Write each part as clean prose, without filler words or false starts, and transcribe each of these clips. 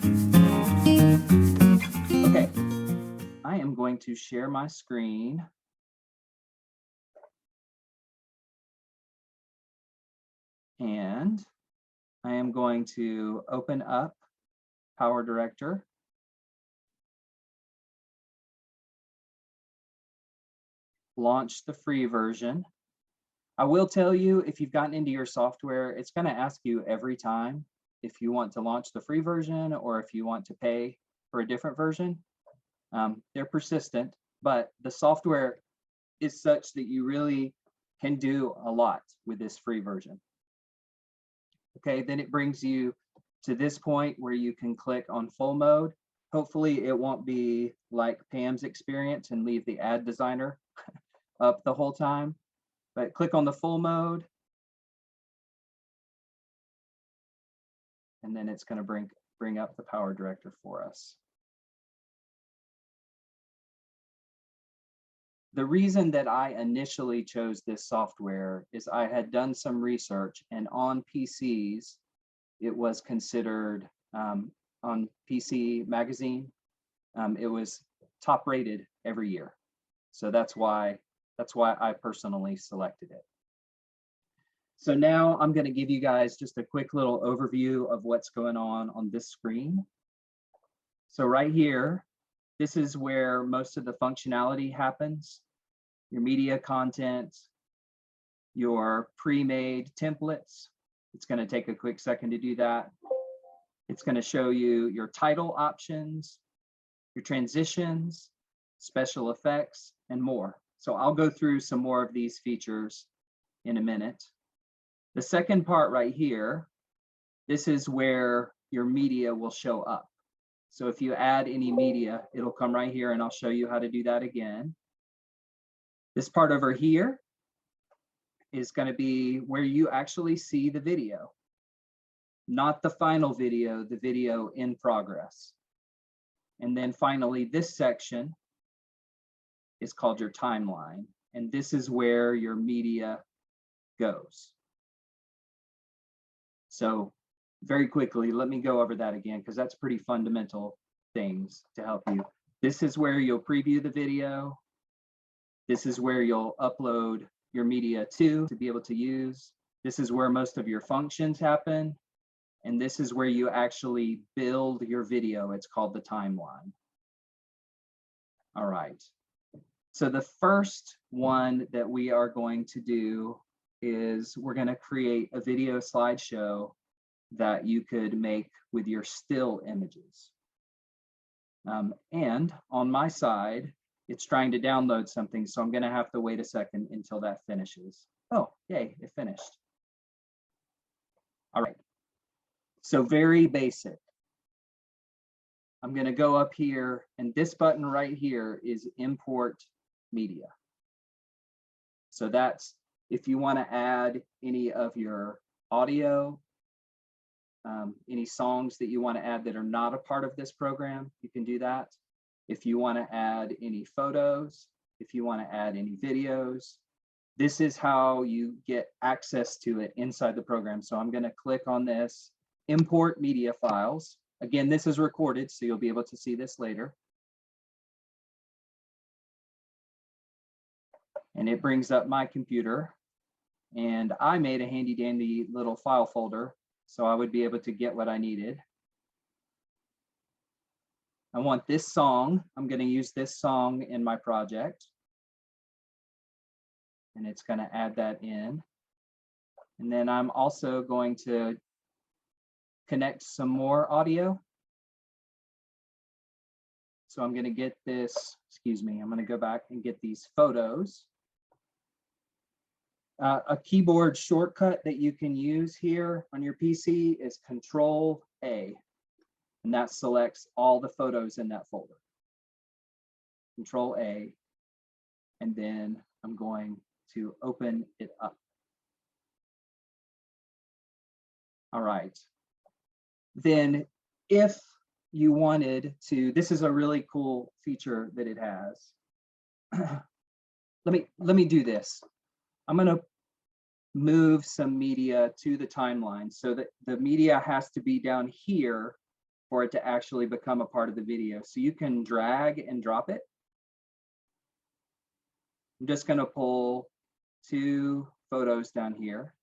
Okay, I am going to share my screen. And I am going to open up Power Director. Launch the free version. I will tell you, if you've gotten into your software, it's going to ask you every time if you want to launch the free version or if you want to pay for a different version. They're persistent, but the software is such that you really can do a lot with this free version. Okay, then it brings you to this point where you can click on full mode. Hopefully it won't be like Pam's experience and leave the ad designer up the whole time, but click on the full mode. And then it's going to bring up the Power Director for us. The reason that I initially chose this software is I had done some research, and on PCs, it was considered, on PC Magazine, it was top rated every year. So that's why I personally selected it. So now I'm going to give you guys just a quick little overview of what's going on this screen. So right here, this is where most of the functionality happens. Your media content, your pre-made templates. It's going to take a quick second to do that. It's going to show you your title options, your transitions, special effects, and more. So I'll go through some more of these features in a minute. The second part right here, this is where your media will show up. So if you add any media, it'll come right here, and I'll show you how to do that again. This part over here is going to be where you actually see the video, not the final video, the video in progress. And then finally, this section is called your timeline, and this is where your media goes. So very quickly, let me go over that again, because that's pretty fundamental things to help you. This is where you'll preview the video. This is where you'll upload your media to be able to use. This is where most of your functions happen. And this is where you actually build your video. It's called the timeline. All right. So the first one that we are going to do is we're going to create a video slideshow that you could make with your still images. And on my side, it's trying to download something, so I'm going to have to wait a second until that finishes. Oh, yay, it finished. All right. So very basic. I'm going to go up here, and this button right here is import media. So that's if you want to add any of your audio, any songs that you want to add that are not a part of this program, you can do that. If you want to add any photos, if you want to add any videos, this is how you get access to it inside the program. So I'm going to click on this, import media files. Again, this is recorded, so you'll be able to see this later. And it brings up my computer. And I made a handy dandy little file folder, so I would be able to get what I needed. I want this song. I'm going to use this song in my project. And it's going to add that in. And then I'm also going to connect some more audio. So I'm going to get this, excuse me, I'm going to go back and get these photos. A keyboard shortcut that you can use here on your PC is Control-A. And that selects all the photos in that folder. Control-A, and then I'm going to open it up. All right. Then if you wanted to, this is a really cool feature that it has. Let me do this. I'm going to move some media to the timeline so that the media has to be down here for it to actually become a part of the video. So you can drag and drop it. I'm just going to pull 2 photos down here.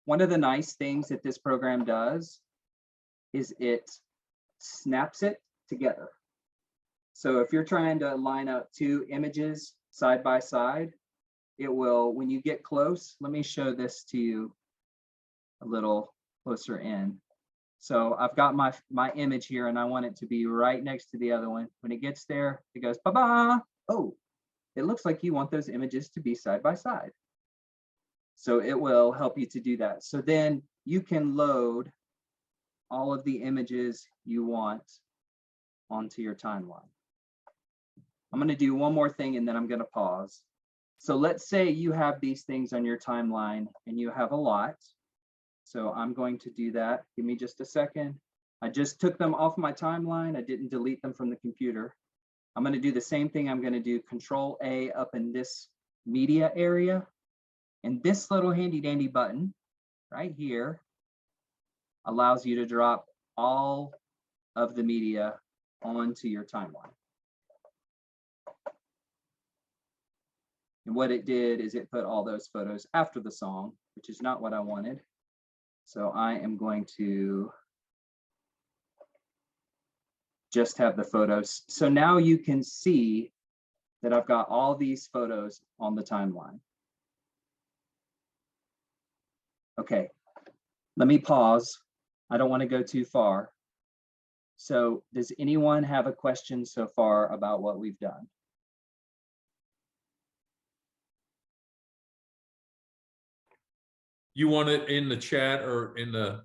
One of the nice things that this program does is it snaps it together. So if you're trying to line up 2 images side by side, it will, when you get close, let me show this to you a little closer in. So I've got my image here and I want it to be right next to the other one. When it gets there, it goes, ba-ba. Oh, it looks like you want those images to be side by side. So it will help you to do that. So then you can load all of the images you want onto your timeline. I'm going to do one more thing and then I'm going to pause. So let's say you have these things on your timeline and you have a lot. So I'm going to do that. Give me just a second. I just took them off my timeline. I didn't delete them from the computer. I'm going to do the same thing. I'm going to do Control A up in this media area. And this little handy dandy button right here allows you to drop all of the media onto your timeline. And what it did is it put all those photos after the song, which is not what I wanted. So I am going to just have the photos. So now you can see that I've got all these photos on the timeline. Okay, let me pause. I don't want to go too far. So does anyone have a question so far about what we've done? You want it in the chat or in the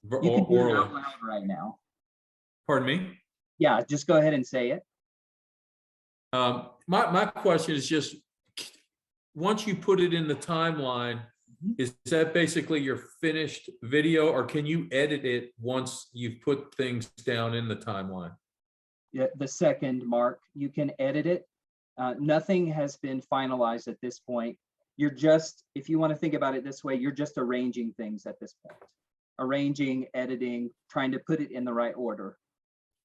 You can do it oral? out loud right now. Pardon me? Yeah, just go ahead and say it. My question is just, once you put it in the timeline, is that basically your finished video, or can you edit it once you've put things down in the timeline? Yeah, the second, Mark, you can edit it. Nothing has been finalized at this point. You're just, if you want to think about it this way, you're just arranging things at this point. Arranging, editing, trying to put it in the right order.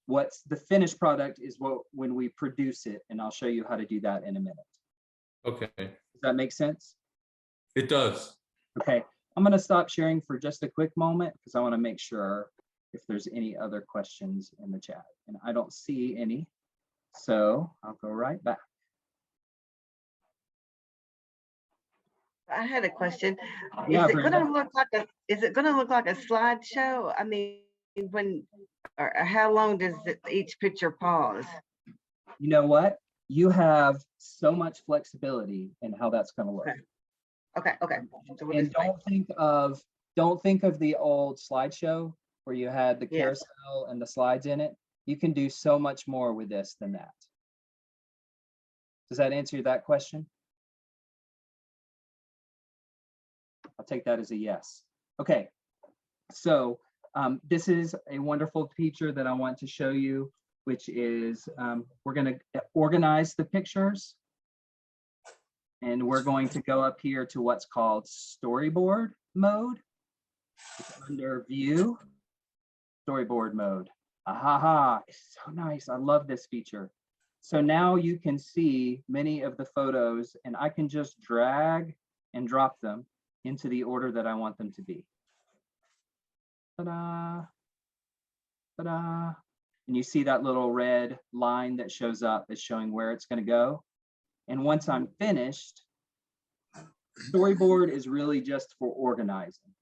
What's the finished product is when we produce it, and I'll show you how to do that in a minute. Okay. Does that make sense? It does. Okay, I'm going to stop sharing for just a quick moment because I want to make sure if there's any other questions in the chat, and I don't see any. So I'll go right back. I had a question. Yeah, Is it Brenda. going to look like a slideshow? I mean, or how long does each picture pause? You know what? You have so much flexibility in how that's going to look. Okay. So we'll And don't think of the old slideshow where you had the carousel and the slides in it. You can do so much more with this than that. Does that answer that question? I'll take that as a yes. Okay, so this is a wonderful feature that I want to show you, which is we're going to organize the pictures. And we're going to go up here to what's called storyboard mode. It's under view, storyboard mode. Ahaha, it's so nice. I love this feature. So now you can see many of the photos and I can just drag and drop them into the order that I want them to be. Ta-da, ta-da. And you see that little red line that shows up is showing where it's going to go. And once I'm finished, storyboard is really just for organizing.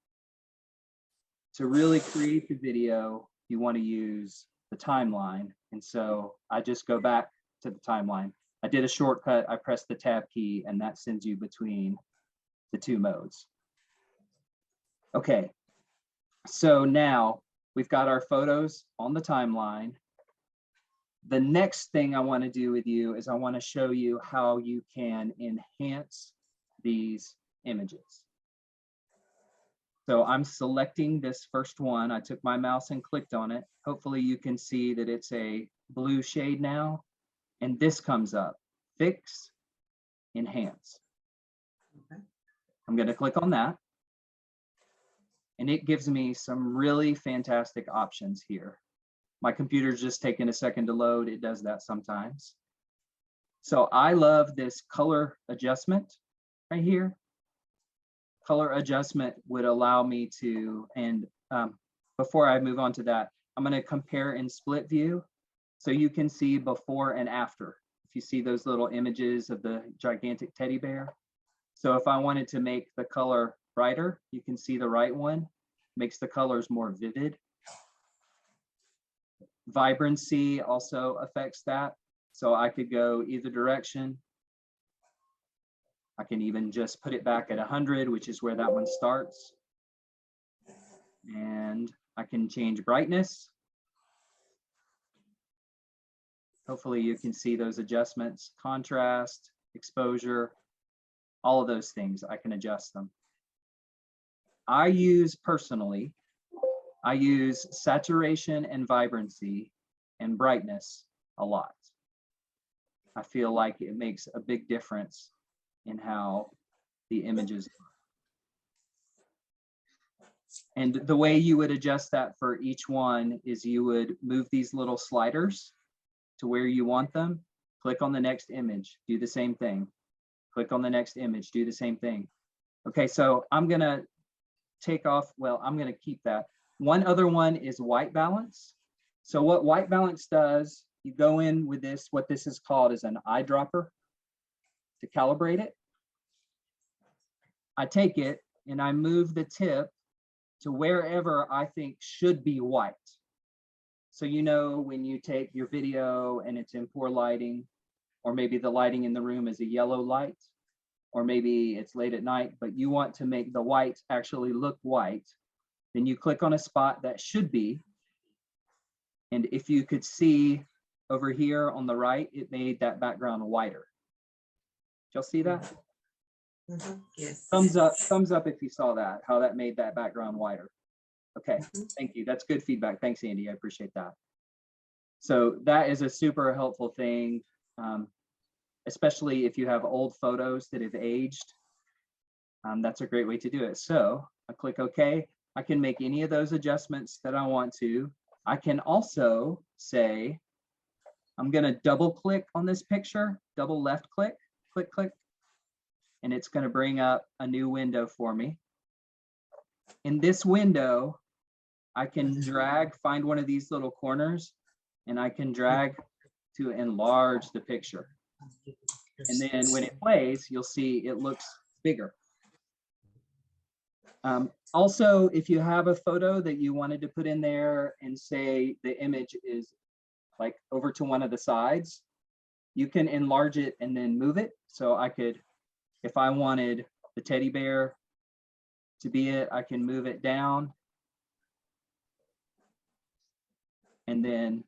To really create the video, you want to use the timeline. And so I just go back to the timeline. I did a shortcut, I pressed the tab key, and that sends you between the 2 modes. Okay, so now we've got our photos on the timeline. The next thing I want to do with you is I want to show you how you can enhance these images. So I'm selecting this first one. I took my mouse and clicked on it. Hopefully you can see that it's a blue shade now. And this comes up, fix, enhance. Okay. I'm going to click on that. and it gives me some really fantastic options here. My computer's just taking a second to load. It does that sometimes. So I love this color adjustment right here. Color adjustment would allow me to, and before I move on to that, I'm going to compare in split view so you can see before and after. If you see those little images of the gigantic teddy bear. So if I wanted to make the color brighter, you can see the right one makes the colors more vivid. Vibrancy also affects that. So I could go either direction. I can even just put it back at 100, which is where that one starts. And I can change brightness. Hopefully you can see those adjustments, contrast, exposure, all of those things, I can adjust them. I use saturation and vibrancy and brightness a lot. I feel like it makes a big difference in how the images look. And the way you would adjust that for each one is you would move these little sliders to where you want them, click on the next image, do the same thing. Click on the next image, do the same thing. Okay, so I'm gonna take off, well, I'm gonna keep that. One other one is white balance. So what white balance does, you go in with this, what this is called is an eyedropper to calibrate it. I take it and I move the tip to wherever I think should be white. So you know when you take your video and it's in poor lighting, or maybe the lighting in the room is a yellow light, or maybe it's late at night, but you want to make the white actually look white, then you click on a spot that should be. And if you could see over here on the right, it made that background whiter. Did y'all see that? Yes. Thumbs up if you saw that, how that made that background whiter. Okay, thank you. That's good feedback. Thanks, Andy. I appreciate that. So that is a super helpful thing, especially if you have old photos that have aged. That's a great way to do it. So I click OK. I can make any of those adjustments that I want to. I can also say, I'm going to double click on this picture, double left click, click, click, and it's going to bring up a new window for me. In this window, I can drag, find one of these little corners, and I can drag to enlarge the picture. And then when it plays, you'll see it looks bigger. Also, if you have a photo that you wanted to put in there and say the image is like over to one of the sides, you can enlarge it and then move it. So I could, if I wanted the teddy bear to be it, I can move it down. And then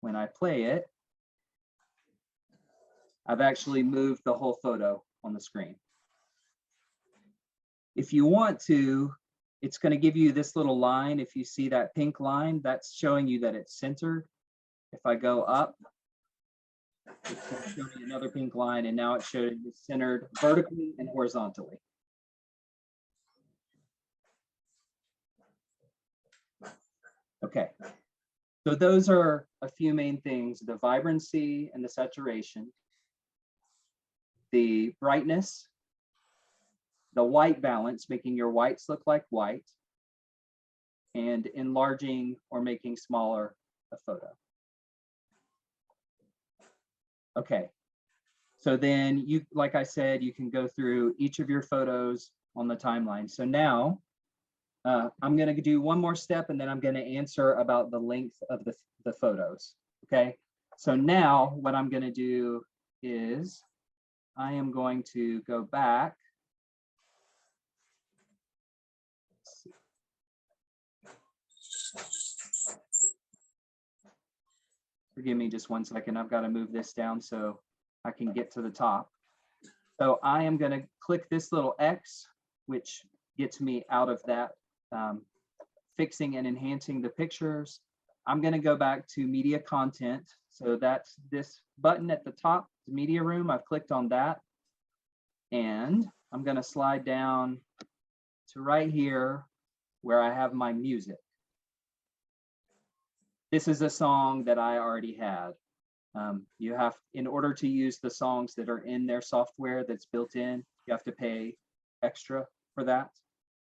when I play it, I've actually moved the whole photo on the screen. If you want to, it's going to give you this little line. If you see that pink line, that's showing you that it's centered. If I go up, it's going to show me another pink line, and now it's showing it's centered vertically and horizontally. Okay, so those are a few main things: the vibrancy and the saturation, the brightness, the white balance, making your whites look like white, and enlarging or making smaller a photo. Okay, so then you, like I said, you can go through each of your photos on the timeline. So now I'm going to do one more step, and then I'm going to answer about the length of the photos. Okay, so now what I'm going to do is I am going to go back. Forgive me just 1 second. I've got to move this down so I can get to the top. So I am going to click this little X, which gets me out of that fixing and enhancing the pictures. I'm going to go back to media content. So that's this button at the top, the media room. I've clicked on that. And I'm going to slide down to right here where I have my music. This is a song that I already had. You have, in order to use the songs that are in their software that's built in, you have to pay extra for that.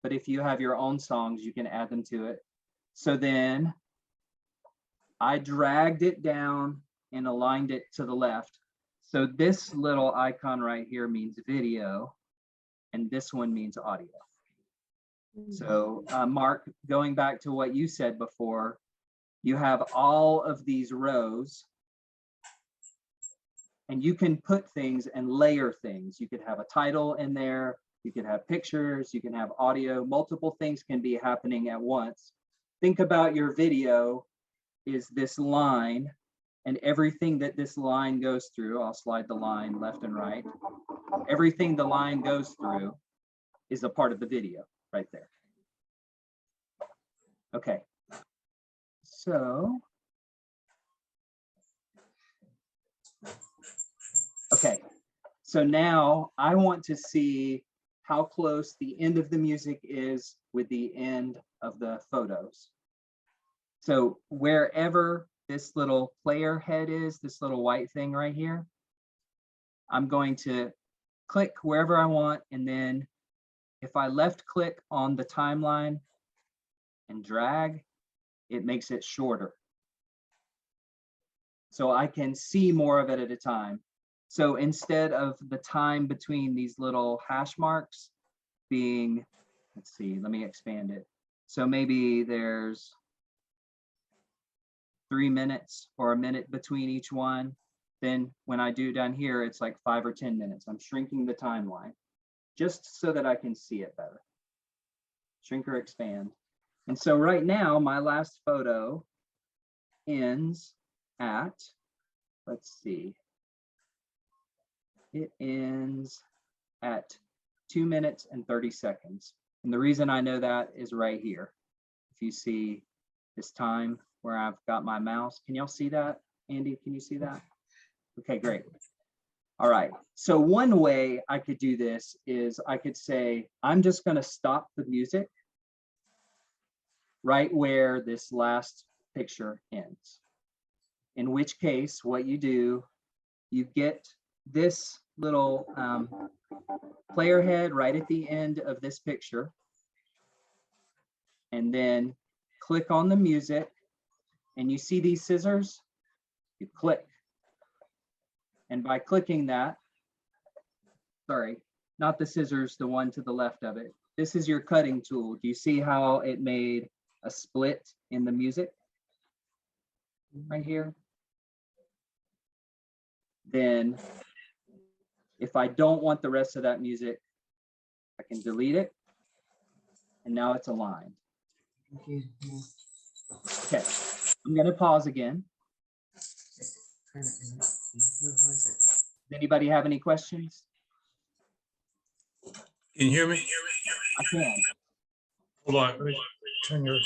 But if you have your own songs, you can add them to it. So then I dragged it down and aligned it to the left. So this little icon right here means video, and this one means audio. So Mark, going back to what you said before, you have all of these rows, and you can put things and layer things. You could have a title in there, you could have pictures, you can have audio, multiple things can be happening at once. Think about your video is this line, and everything that this line goes through, I'll slide the line left and right. Everything the line goes through is a part of the video right there. Okay, so, okay, so now I want to see how close the end of the music is with the end of the photos. So wherever this little player head is, this little white thing right here, I'm going to click wherever I want, and then if I left click on the timeline and drag, it makes it shorter. So I can see more of it at a time. So instead of the time between these little hash marks being, let's see, let me expand it. So maybe there's 3 minutes or a minute between each one. Then when I do down here, it's like 5 or 10 minutes. I'm shrinking the timeline just so that I can see it better. Shrink or expand. And so right now, my last photo ends at, let's see, it ends at 2 minutes and 30 seconds. And the reason I know that is right here. If you see this time where I've got my mouse, can y'all see that? Andy, can you see that? Okay, great. All right, so one way I could do this is I could say, I'm just gonna stop the music right where this last picture ends. In which case, what you do, you get this little player head right at the end of this picture, and then click on the music, and you see these scissors, you click. And by clicking that, sorry, not the scissors, the one to the left of it. This is your cutting tool. Do you see how it made a split in the music right here? Then if I don't want the rest of that music, I can delete it. And now it's aligned. Okay, I'm gonna pause again. Does anybody have any questions? Can you hear me? I can. Hold on, let me turn your.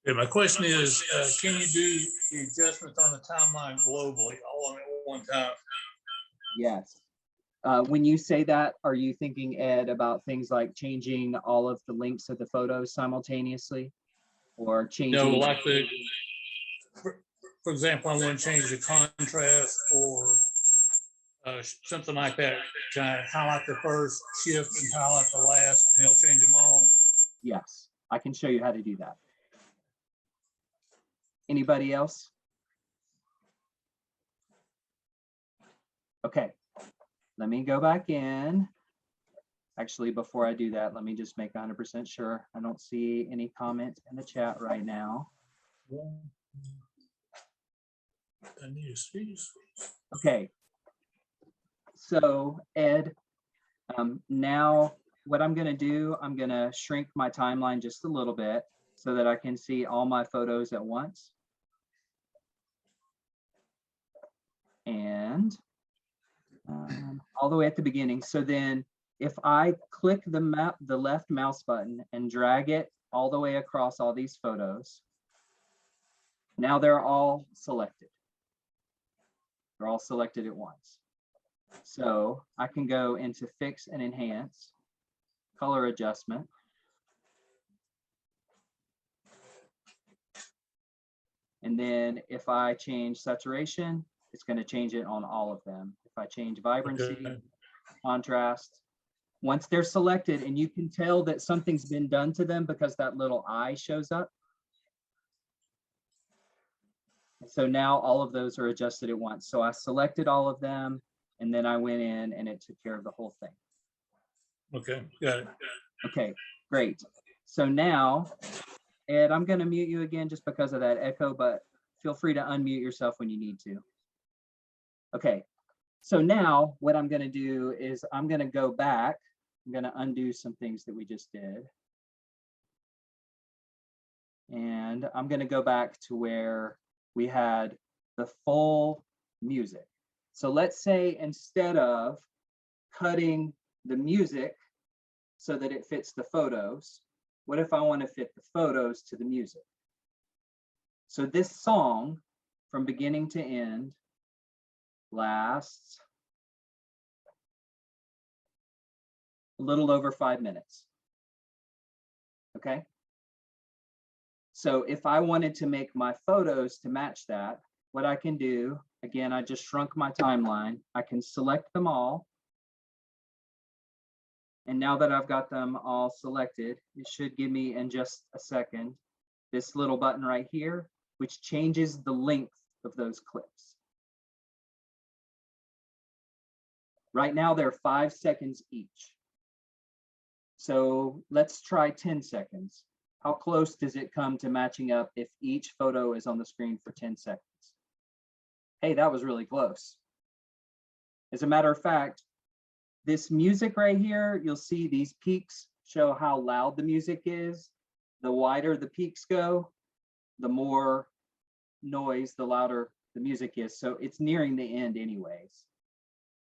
Yeah, my question is, can you do the adjustments on the timeline globally, all on at one time? Yes. When you say that, are you thinking, Ed, about things like changing all of the links of the photos simultaneously? Or changing? No, like the, for example, I want to change the contrast or something like that. Can I highlight the first shift and highlight the last, and it'll change them all? Yes, I can show you how to do that. Anybody else? Okay, let me go back in. Actually, before I do that, let me just make 100% sure. I don't see any comments in the chat right now. I need to see. Okay, so Ed, now what I'm gonna do, I'm gonna shrink my timeline just a little bit so that I can see all my photos at once. And all the way at the beginning. So then if I click the left mouse button and drag it all the way across all these photos, now they're all selected. They're all selected at once. So I can go into fix and enhance. color adjustment. And then if I change saturation, it's going to change it on all of them. If I change vibrancy, Okay. contrast, once they're selected, and you can tell that something's been done to them because that little eye shows up. So now all of those are adjusted at once. So I selected all of them, and then I went in and it took care of the whole thing. Okay, got it. Okay, great. So now, Ed, I'm going to mute you again just because of that echo, but feel free to unmute yourself when you need to. Okay, so now what I'm going to do is I'm going to go back. I'm going to undo some things that we just did. And I'm going to go back to where we had the full music. So let's say instead of cutting the music so that it fits the photos, what if I want to fit the photos to the music? So this song from beginning to end lasts a little over 5 minutes. Okay. So if I wanted to make my photos to match that, what I can do, again, I just shrunk my timeline. I can select them all. And now that I've got them all selected, it should give me in just a second this little button right here, which changes the length of those clips. Right now, they're 5 seconds each. So let's try 10 seconds. How close does it come to matching up if each photo is on the screen for 10 seconds? Hey, that was really close. As a matter of fact, this music right here, you'll see these peaks show how loud the music is. The wider the peaks go, the more noise, the louder the music is. So it's nearing the end anyways.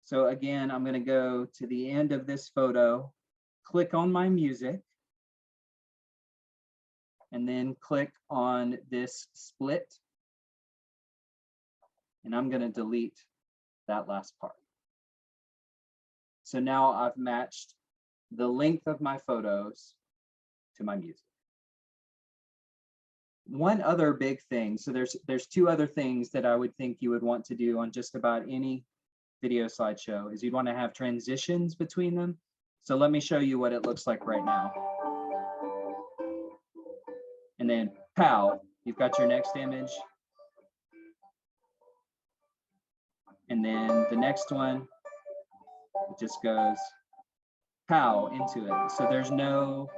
So again, I'm going to go to the end of this photo, click on my music, and then click on this split. And I'm going to delete that last part. So now I've matched the length of my photos to my music. One other big thing, so there's two other things that I would think you would want to do on just about any video slideshow, is you'd want to have transitions between them. So let me show you what it looks like right now. And then pow, you've got your next image. And then the next one, it just goes pow into it. So there's no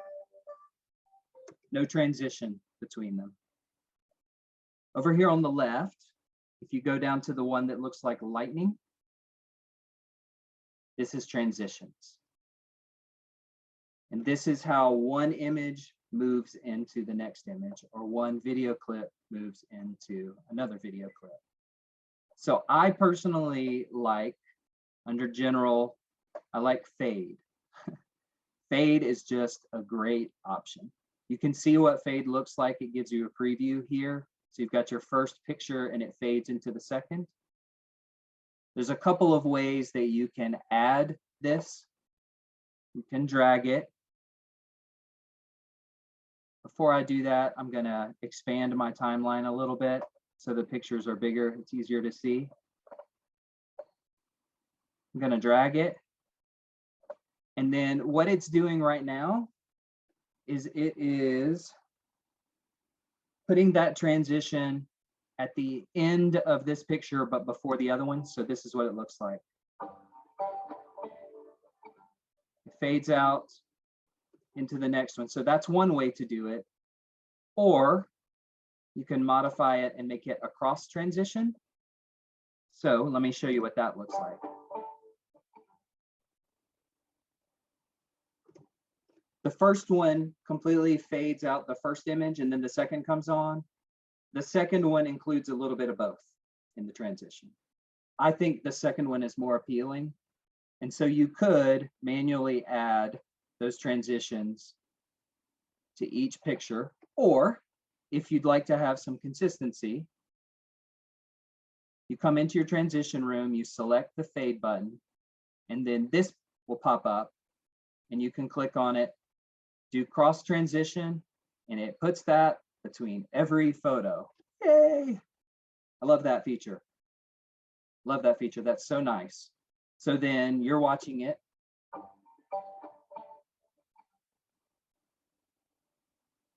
transition between them. Over here on the left, if you go down to the one that looks like lightning, this is transitions. And this is how one image moves into the next image, or one video clip moves into another video clip. So I personally like, under general, I like fade. Fade is just a great option. You can see what fade looks like. It gives you a preview here. So you've got your first picture and it fades into the second. There's a couple of ways that you can add this. You can drag it. Before I do that, I'm going to expand my timeline a little bit so the pictures are bigger. It's easier to see. I'm going to drag it. And then what it's doing right now is it is putting that transition at the end of this picture, but before the other one. So this is what it looks like. It fades out into the next one. So that's one way to do it. Or you can modify it and make it a cross transition. So let me show you what that looks like. The first one completely fades out the first image, and then the second comes on. The second one includes a little bit of both in the transition. I think the second one is more appealing. And so you could manually add those transitions to each picture, or if you'd like to have some consistency, you come into your transition room, you select the fade button, and then this will pop up. and you can click on it, do cross transition, and it puts that between every photo. Yay! I love that feature. Love that feature. That's so nice. So then you're watching it.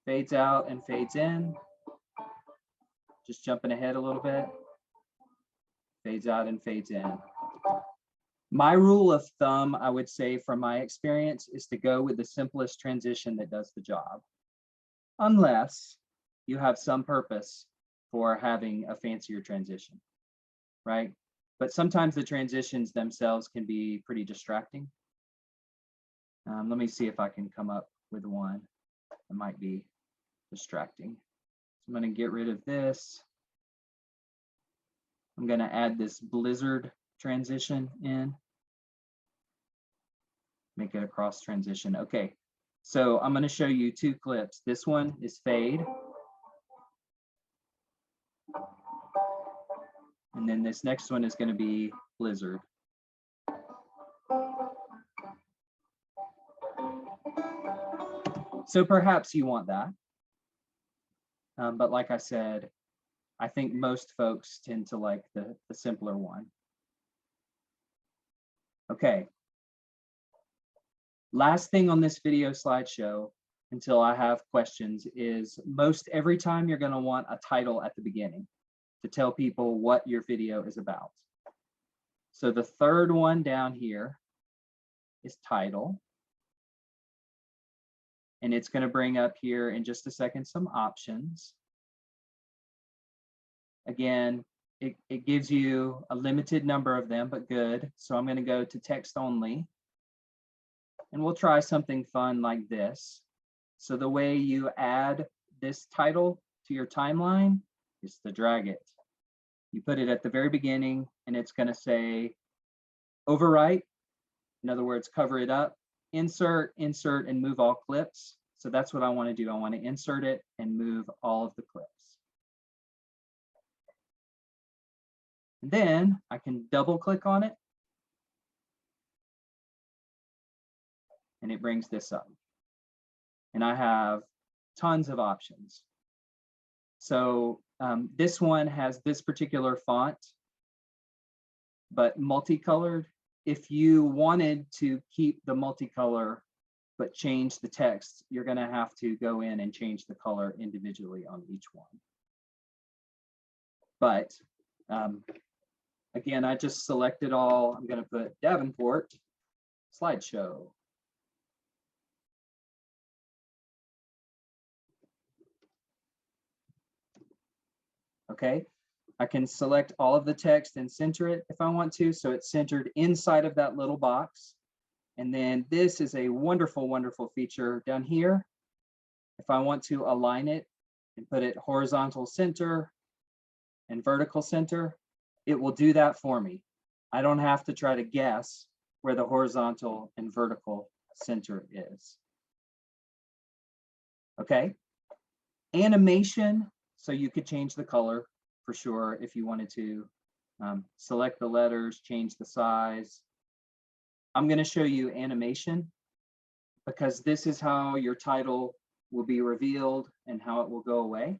Fades out and fades in. Just jumping ahead a little bit. Fades out and fades in. My rule of thumb, I would say from my experience, is to go with the simplest transition that does the job. Unless you have some purpose for having a fancier transition, right? But sometimes the transitions themselves can be pretty distracting. Let me see if I can come up with one that might be distracting. So I'm going to get rid of this. I'm going to add this blizzard transition in. Make it a cross transition. Okay, so I'm going to show you two clips. This one is fade. And then this next one is going to be blizzard. So perhaps you want that. But like I said, I think most folks tend to like the simpler one. Okay. Last thing on this video slideshow, until I have questions, is most every time you're going to want a title at the beginning to tell people what your video is about. So the third one down here is title. And it's going to bring up here in just a second some options. Again, it gives you a limited number of them, but good. So I'm going to go to text only. And we'll try something fun like this. So the way you add this title to your timeline is to drag it. You put it at the very beginning, and it's going to say overwrite. In other words, cover it up. Insert, insert, and move all clips. So that's what I want to do. I want to insert it and move all of the clips. And then I can double click on it. And it brings this up. And I have tons of options. So this one has this particular font, but multicolored. If you wanted to keep the multicolor but change the text, you're going to have to go in and change the color individually on each one. But again, I just selected all. I'm going to put Davenport slideshow. Okay, I can select all of the text and center it if I want to, so it's centered inside of that little box. And then this is a wonderful, wonderful feature down here. If I want to align it and put it horizontal center and vertical center, it will do that for me. I don't have to try to guess where the horizontal and vertical center is. Okay, animation. So you could change the color for sure if you wanted to. Select the letters, change the size. I'm going to show you animation because this is how your title will be revealed and how it will go away.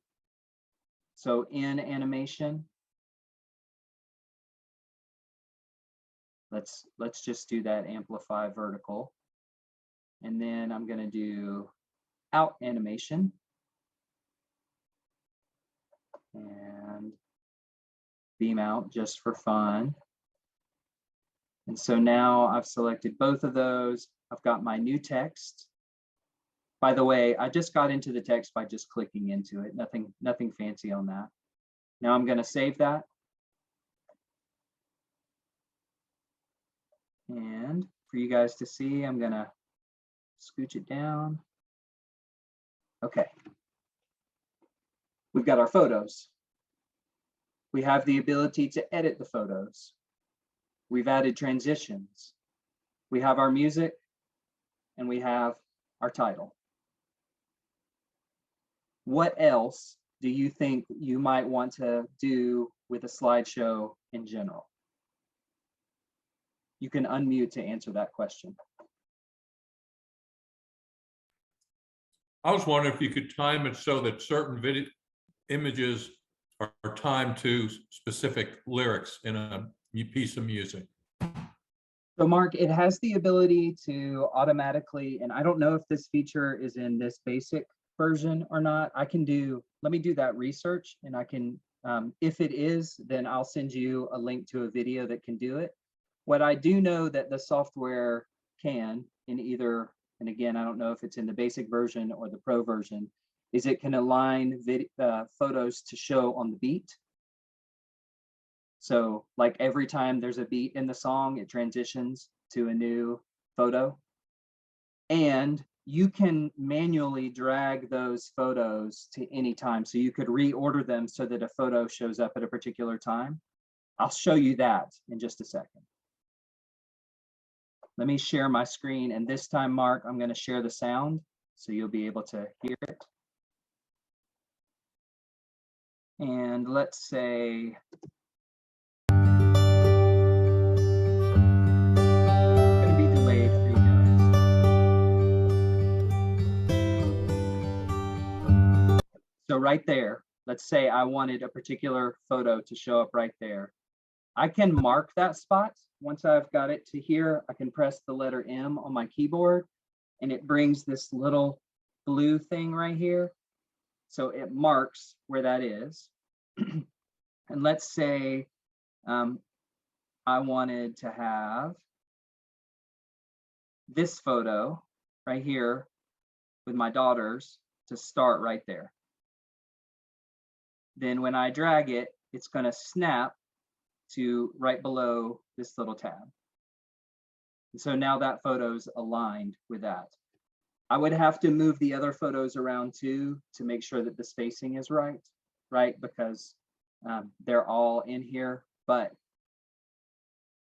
So in animation, let's just do that amplify vertical. And then I'm going to do out animation. And beam out just for fun. And so now I've selected both of those. I've got my new text. By the way, I just got into the text by just clicking into it. Nothing fancy on that. Now I'm going to save that. And for you guys to see, I'm going to scooch it down. Okay. We've got our photos. We have the ability to edit the photos. We've added transitions. We have our music and we have our title. What else do you think you might want to do with a slideshow in general? You can unmute to answer that question. I was wondering if you could time it so that certain video images are timed to specific lyrics in a piece of music. So Mark, it has the ability to automatically, and I don't know if this feature is in this basic version or not. Let me do that research, and I can, if it is, then I'll send you a link to a video that can do it. What I do know that the software can in either, and again, I don't know if it's in the basic version or the pro version, is it can align photos to show on the beat. So like every time there's a beat in the song, it transitions to a new photo. And you can manually drag those photos to any time. So you could reorder them so that a photo shows up at a particular time. I'll show you that in just a second. Let me share my screen. And this time, Mark, I'm going to share the sound so you'll be able to hear it. And let's say, so right there, let's say I wanted a particular photo to show up right there. I can mark that spot. Once I've got it to here, I can press the letter M on my keyboard and it brings this little blue thing right here. So it marks where that is. And let's say I wanted to have this photo right here with my daughters to start right there. Then when I drag it, it's going to snap to right below this little tab. And so now that photo's aligned with that. I would have to move the other photos around too to make sure that the spacing is right? Because they're all in here. But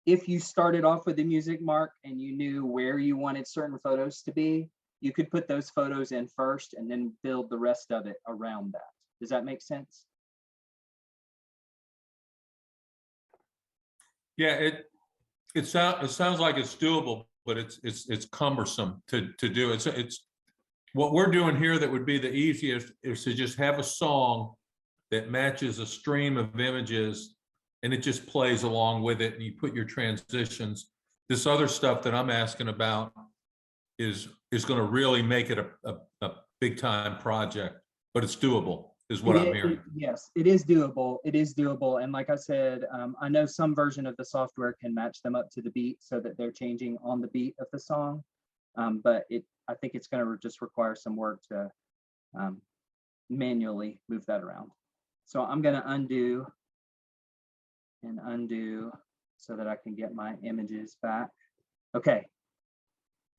if you started off with the music, Mark, and you knew where you wanted certain photos to be, you could put those photos in first and then build the rest of it around that. Does that make sense? Yeah, it sounds like it's doable, but it's cumbersome to do. It's what we're doing here that would be the easiest is to just have a song that matches a stream of images and it just plays along with it and you put your transitions. This other stuff that I'm asking about is going to really make it a big time project, but it's doable. Is what I'm hearing. Yes, it is doable. It is doable. And like I said, I know some version of the software can match them up to the beat so that they're changing on the beat of the song. But I think it's going to just require some work to manually move that around. So I'm going to undo and undo so that I can get my images back. Okay.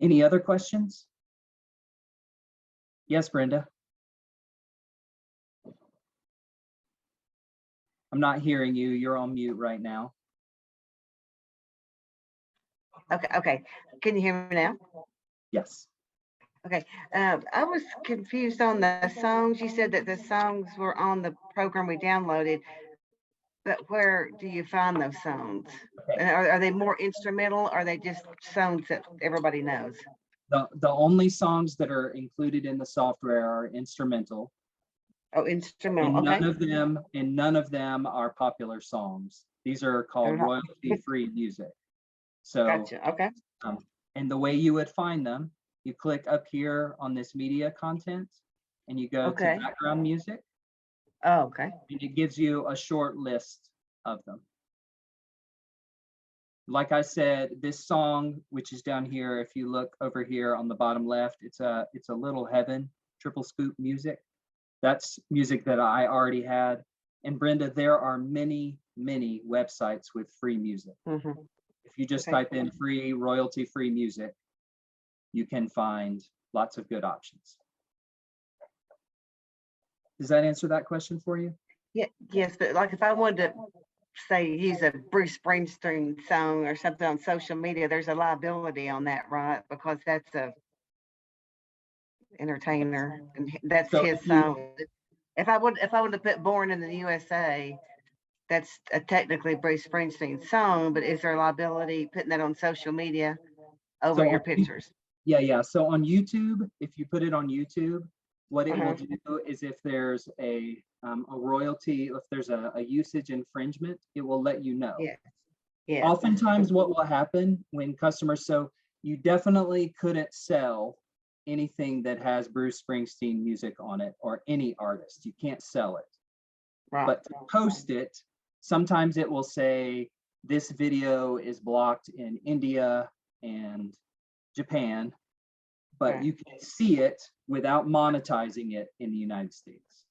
Any other questions? Yes, Brenda. I'm not hearing you. You're on mute right now. Okay. Can you hear me now? Yes. Okay. I was confused on the songs. You said that the songs were on the program we downloaded, but where do you find those songs? Okay. And are they more instrumental? Or are they just songs that everybody knows? The only songs that are included in the software are instrumental. Oh, instrumental. And Okay. none of them are popular songs. These are called royalty-free music. So, Gotcha. Okay. and the way you would find them, you click up here on this media content, and you go to background music. Oh, okay. And it gives you a short list of them. Like I said, this song, which is down here, if you look over here on the bottom left, it's a Little Heaven triple scoop music. That's music that I already had. And Brenda, there are many, many websites with free music. Mm-hmm. If you just type in free, royalty-free music, you can find lots of good options. Does that answer that question for you? Yeah, yes, but like if I wanted to say use a Bruce Springsteen song or something on social media, there's a liability on that, right? Because that's a entertainer and that's So his song. If I would have put Born in the USA, that's technically Bruce Springsteen song, but is there a liability putting that on social media over your pictures? Yeah. So on YouTube, if you put it on YouTube, what it will do is if there's a royalty, if there's a usage infringement, it will let you know. Yeah. Yeah. Oftentimes what will happen when customers, so you definitely couldn't sell anything that has Bruce Springsteen music on it or any artist. You can't sell it. Right. But to post it, sometimes it will say this video is blocked in India and Japan, but Okay. you can see it without monetizing it in the United States.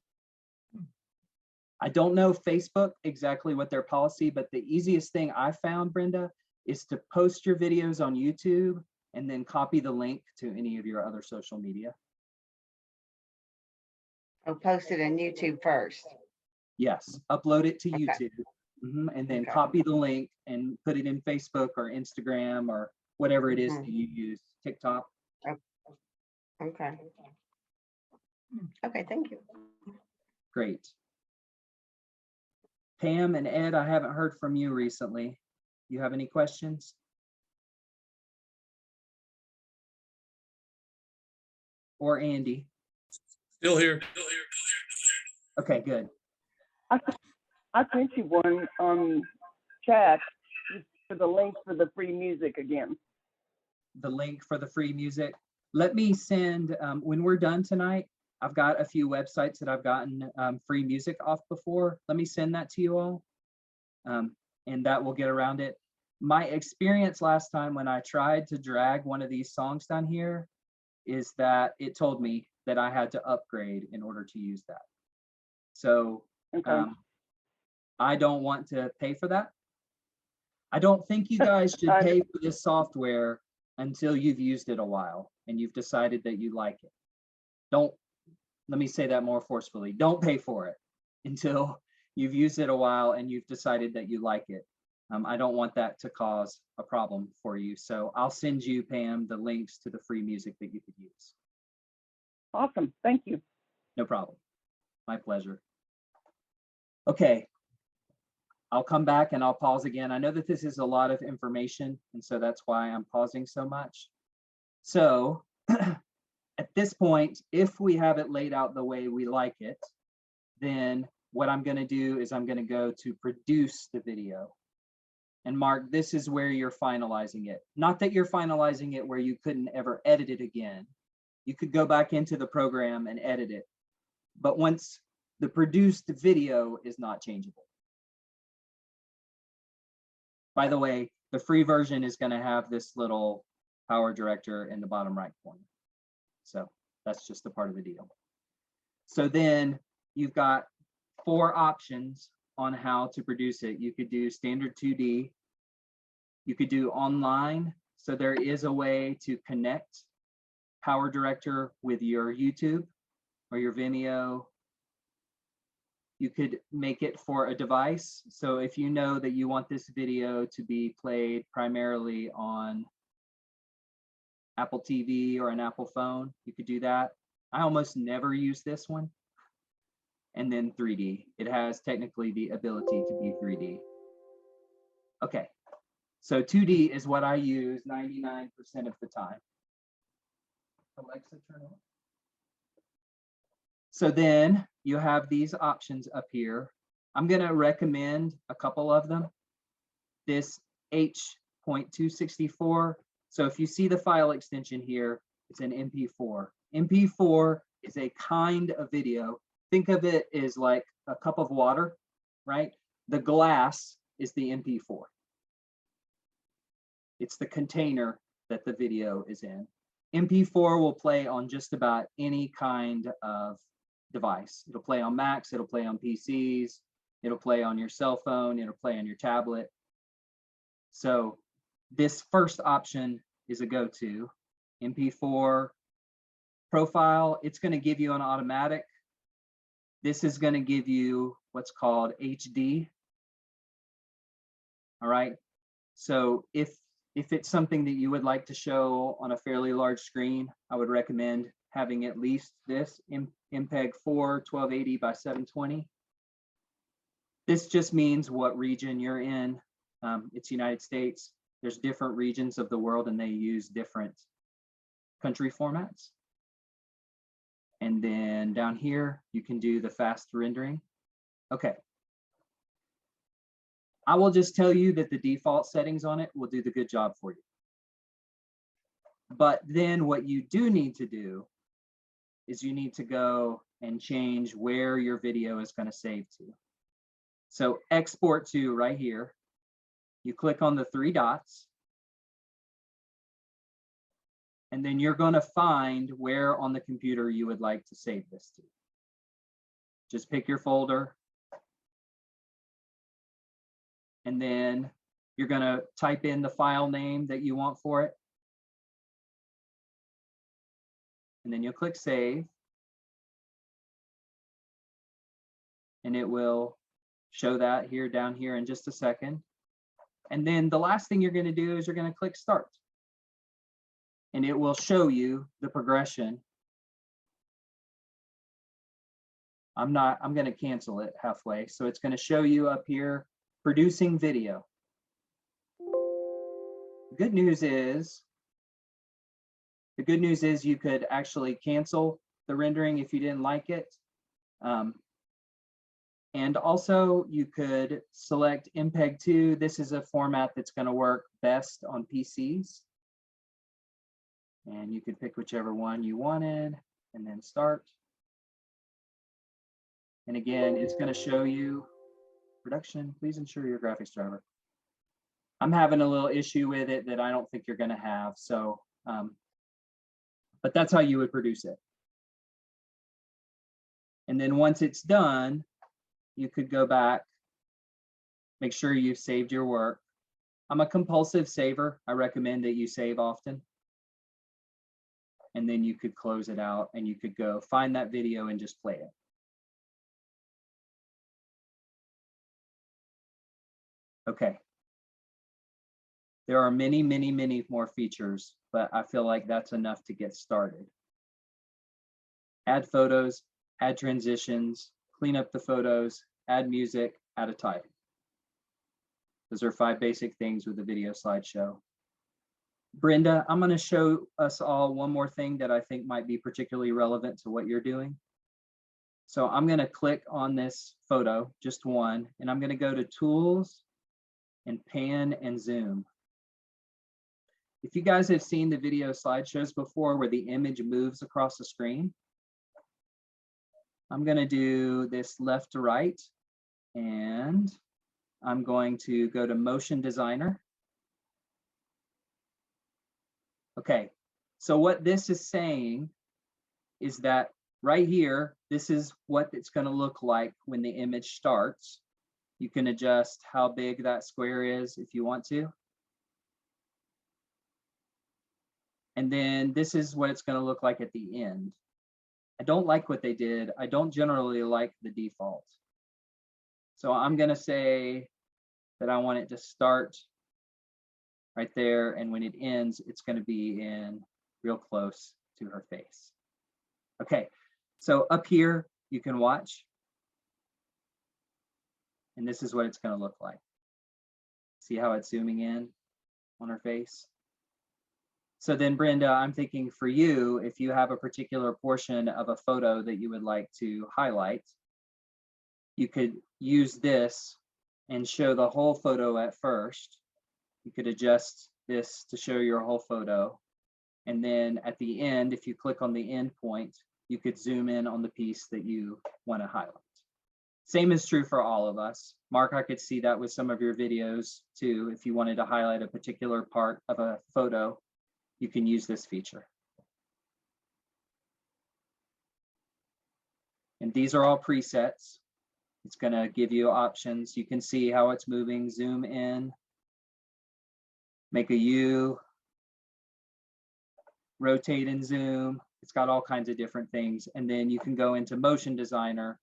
I don't know Facebook exactly what their policy, but the easiest thing I found, Brenda, is to post your videos on YouTube and then copy the link to any of your other social media. I'll post it on YouTube first. Yes, upload it to Okay. YouTube. And then Okay. copy the link and put it in Facebook or Instagram or whatever it is Mhm. that you use, TikTok. Okay. Okay, thank you. Great. Pam and Ed, I haven't heard from you recently. You have any questions? Or Andy? Still here. Okay, good. I sent you one on chat for the link for the free music again. The link for the free music. Let me send, when we're done tonight, I've got a few websites that I've gotten free music off before. Let me send that to you all. And that will get around it. My experience last time when I tried to drag one of these songs down here is that it told me that I had to upgrade in order to use that. So Okay. I don't want to pay for that. I don't think you guys should pay for this software until you've used it a while and you've decided that you like it. Let me say that more forcefully. Don't pay for it until you've used it a while and you've decided that you like it. I don't want that to cause a problem for you. So I'll send you, Pam, the links to the free music that you could use. Awesome. Thank you. No problem. My pleasure. Okay. I'll come back and I'll pause again. I know that this is a lot of information, and so that's why I'm pausing so much. So at this point, if we have it laid out the way we like it, then what I'm going to do is I'm going to go to produce the video. And Mark, this is where you're finalizing it. Not that you're finalizing it where you couldn't ever edit it again. You could go back into the program and edit it. But once the produced video is not changeable. By the way, the free version is going to have this little power director in the bottom right corner. So that's just a part of the deal. So then you've got 4 options on how to produce it. You could do standard 2D. You could do online. So there is a way to connect Power Director with your YouTube or your Vimeo. You could make it for a device. So if you know that you want this video to be played primarily on Apple TV or an Apple phone, you could do that. I almost never use this one. And then 3D. It has technically the ability to be 3D. Okay, so 2D is what I use 99% of the time. Alexa, turn on. So then you have these options up here. I'm going to recommend a couple of them. This H.264. So if you see the file extension here, it's an MP4. MP4 is a kind of video. Think of it as like a cup of water, right? The glass is the MP4. It's the container that the video is in. MP4 will play on just about any kind of device. It'll play on Macs, it'll play on PCs, it'll play on your cell phone, it'll play on your tablet. So this first option is a go-to. MP4 profile, it's going to give you an automatic. This is going to give you what's called HD. All right. So if it's something that you would like to show on a fairly large screen, I would recommend having at least this MPEG 4 1280 by 720. This just means what region you're in. It's United States. There's different regions of the world and they use different country formats. And then down here, you can do the fast rendering. Okay. I will just tell you that the default settings on it will do the good job for you. But then what you do need to do is you need to go and change where your video is going to save to. So export to right here. You click on the 3 dots. And then you're going to find where on the computer you would like to save this to. Just pick your folder. And then you're going to type in the file name that you want for it. And then you'll click save. And it will show that here down here in just a second. And then the last thing you're going to do is you're going to click start. And it will show you the progression. I'm going to cancel it halfway. So it's going to show you up here, producing video. The good news is you could actually cancel the rendering if you didn't like it. And also you could select MPEG 2. This is a format that's going to work best on PCs. And you could pick whichever one you wanted and then start. And again, it's going to show you production. Please ensure your graphics driver. I'm having a little issue with it that I don't think you're going to have. So, but that's how you would produce it. And then once it's done, you could go back, make sure you've saved your work. I'm a compulsive saver. I recommend that you save often. And then you could close it out and you could go find that video and just play it. Okay. There are many, many, many more features, but I feel like that's enough to get started. Add photos, add transitions, clean up the photos, add music, add a title. Those are 5 basic things with the video slideshow. Brenda, I'm going to show us all one more thing that I think might be particularly relevant to what you're doing. So I'm going to click on this photo, just one, and I'm going to go to Tools and Pan and Zoom. If you guys have seen the video slideshows before where the image moves across the screen, I'm going to do this left to right, and I'm going to go to Motion Designer. Okay, so what this is saying is that right here, this is what it's going to look like when the image starts. You can adjust how big that square is if you want to. And then this is what it's going to look like at the end. I don't like what they did. I don't generally like the default. So I'm going to say that I want it to start right there. And when it ends, it's going to be in real close to her face. Okay, so up here, you can watch. And this is what it's going to look like. See how it's zooming in on her face? So then, Brenda, I'm thinking for you, if you have a particular portion of a photo that you would like to highlight, you could use this and show the whole photo at first. You could adjust this to show your whole photo. And then at the end, if you click on the end point, you could zoom in on the piece that you want to highlight. Same is true for all of us. Mark, I could see that with some of your videos too. If you wanted to highlight a particular part of a photo, you can use this feature. And these are all presets. It's going to give you options. You can see how it's moving, zoom in, make a U, rotate and zoom. It's got all kinds of different things. And then you can go into Motion Designer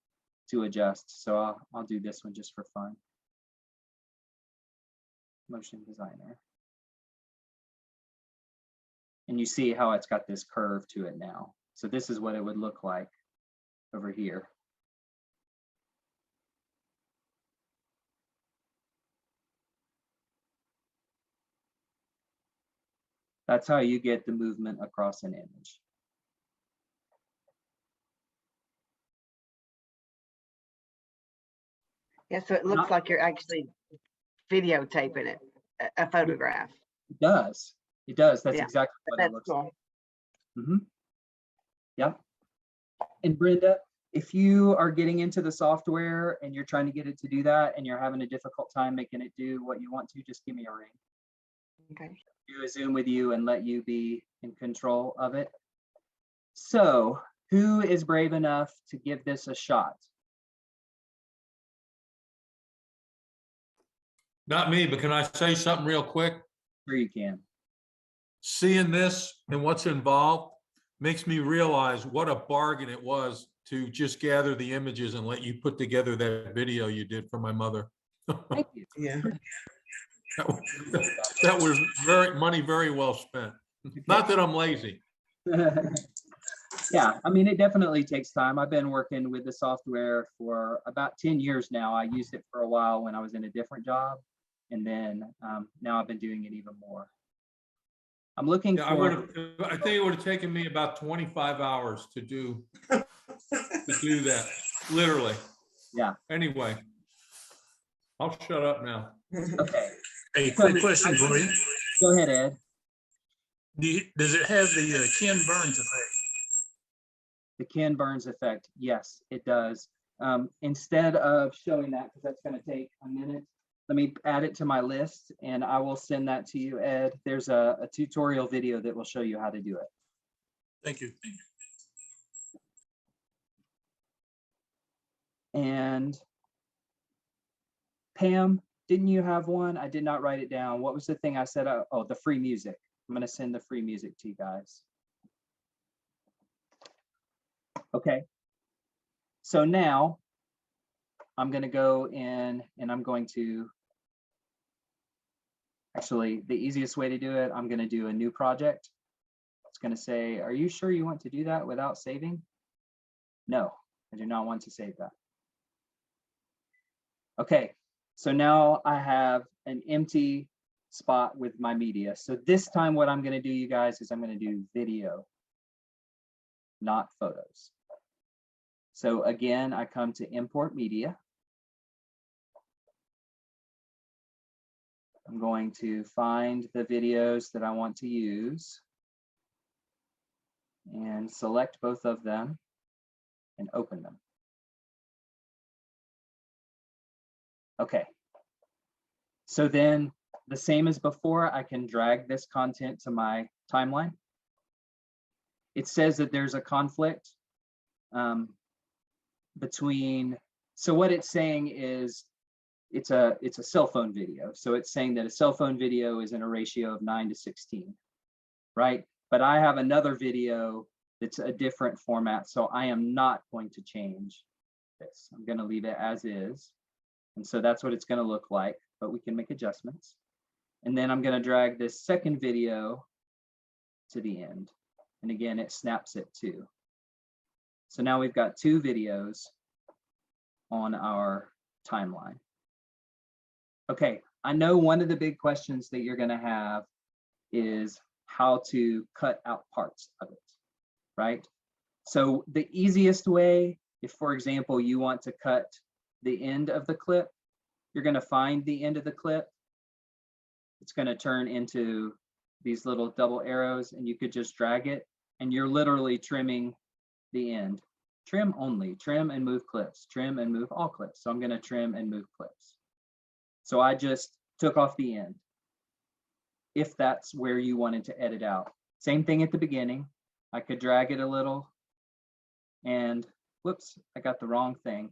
to adjust. So I'll do this one just for fun. Motion Designer. And you see how it's got this curve to it now. So this is what it would look like over here. That's how you get the movement across an image. Yeah, so it looks Not- like you're actually videotaping it, a photograph. It does. It does. That's Yeah, exactly what it That's looks cool. like. Yep. And Brenda, if you are getting into the software and you're trying to get it to do that and you're having a difficult time making it do what you want to, just give me a ring. Okay. Do a Zoom with you and let you be in control of it. So, who is brave enough to give this a shot? Not me, but can I say something real quick? Sure you can. Seeing this and what's involved makes me realize what a bargain it was to just gather the images and let you put together that video you did for my mother. Thank you. Yeah. That was money very well spent. Not that I'm lazy. Yeah, I mean, it definitely takes time. I've been working with the software for about 10 years now. I used it for a while when I was in a different job. And then now I've been doing it even more. I'm looking Yeah, I think it would have taken me about 25 hours to do that, literally. Yeah. Anyway, I'll shut up now. Okay, A quick question for you. go ahead, Ed. Does it have the Ken Burns effect? The Ken Burns effect. Yes, it does. Instead of showing that, because that's going to take a minute, let me add it to my list and I will send that to you, Ed. There's a tutorial video that will show you how to do it. Thank you. And Pam, didn't you have one? I did not write it down. What was the thing I said? Oh, the free music. I'm going to send the free music to you guys. Okay. So now I'm going to go in and I'm going to, actually, the easiest way to do it, I'm going to do a new project. It's going to say, are you sure you want to do that without saving? No, I do not want to save that. Okay, so now I have an empty spot with my media. So this time what I'm going to do, you guys, is I'm going to do video, not photos. So again, I come to import media. I'm going to find the videos that I want to use and select both of them and open them. Okay. So then the same as before, I can drag this content to my timeline. It says that there's a conflict between, so what it's saying is it's a cell phone video. So it's saying that a cell phone video is in a ratio of 9:16, right? But I have another video that's a different format. So I am not going to change this. I'm going to leave it as is. And so that's what it's going to look like, but we can make adjustments. And then I'm going to drag this second video to the end. And again, it snaps it too. So now we've got two videos on our timeline. Okay, I know one of the big questions that you're going to have is how to cut out parts of it, right? So the easiest way, if for example, you want to cut the end of the clip, you're going to find the end of the clip. It's going to turn into these little double arrows and you could just drag it and you're literally trimming the end. Trim only, trim and move clips, trim and move all clips. So I'm going to trim and move clips. So I just took off the end, if that's where you wanted to edit out. Same thing at the beginning. I could drag it a little and whoops, I got the wrong thing.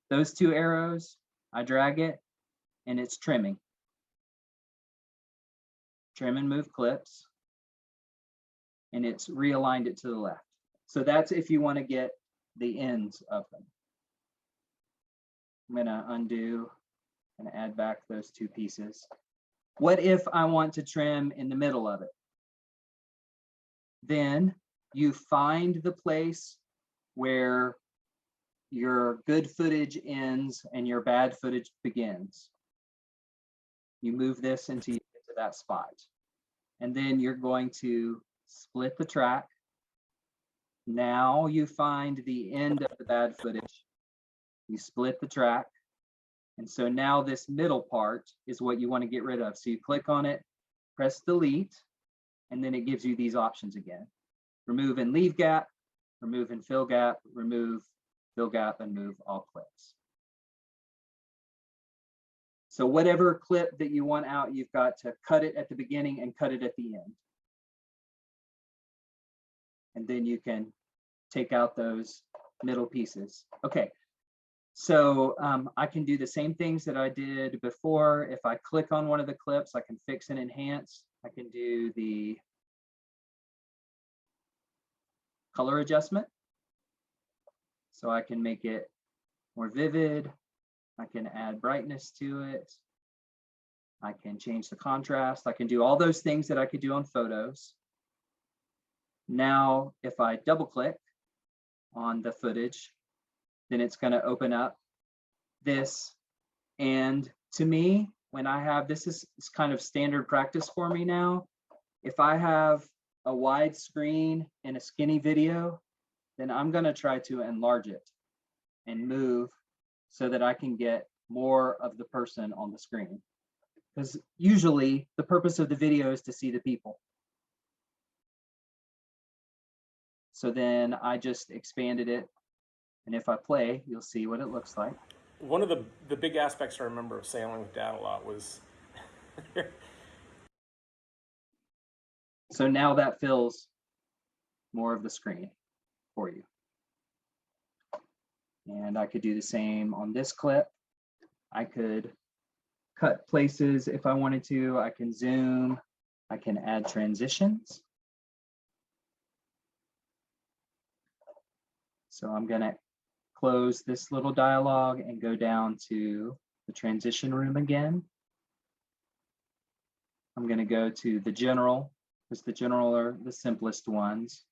Those two arrows, I drag it and it's trimming. Trim and move clips. And it's realigned it to the left. So that's if you want to get the ends of them. I'm going to undo and add back those two pieces. What if I want to trim in the middle of it? Then you find the place where your good footage ends and your bad footage begins. You move this until you get to that spot. And then you're going to split the track. Now you find the end of the bad footage You split the track. And so now this middle part is what you want to get rid of. So you click on it, press delete, and then it gives you these options again. Remove and leave gap, remove and fill gap, remove, fill gap, and move all clips. So whatever clip that you want out, you've got to cut it at the beginning and cut it at the end. And then you can take out those middle pieces. Okay, so I can do the same things that I did before. If I click on one of the clips, I can fix and enhance. I can do the color adjustment. So I can make it more vivid. I can add brightness to it. I can change the contrast. I can do all those things that I could do on photos. Now, if I double click on the footage, then it's going to open up this. And to me, when I have, this is kind of standard practice for me now. If I have a wide screen and a skinny video, then I'm going to try to enlarge it and move so that I can get more of the person on the screen. Because usually the purpose of the video is to see the people. So then I just expanded it. And if I play, you'll see what it looks like. One of the big aspects I remember of sailing with Dad a lot was So now that fills more of the screen for you. And I could do the same on this clip. I could cut places if I wanted to. I can zoom. I can add transitions. So I'm going to close this little dialogue and go down to the transition room again. I'm going to go to the general, because the general are the simplest ones.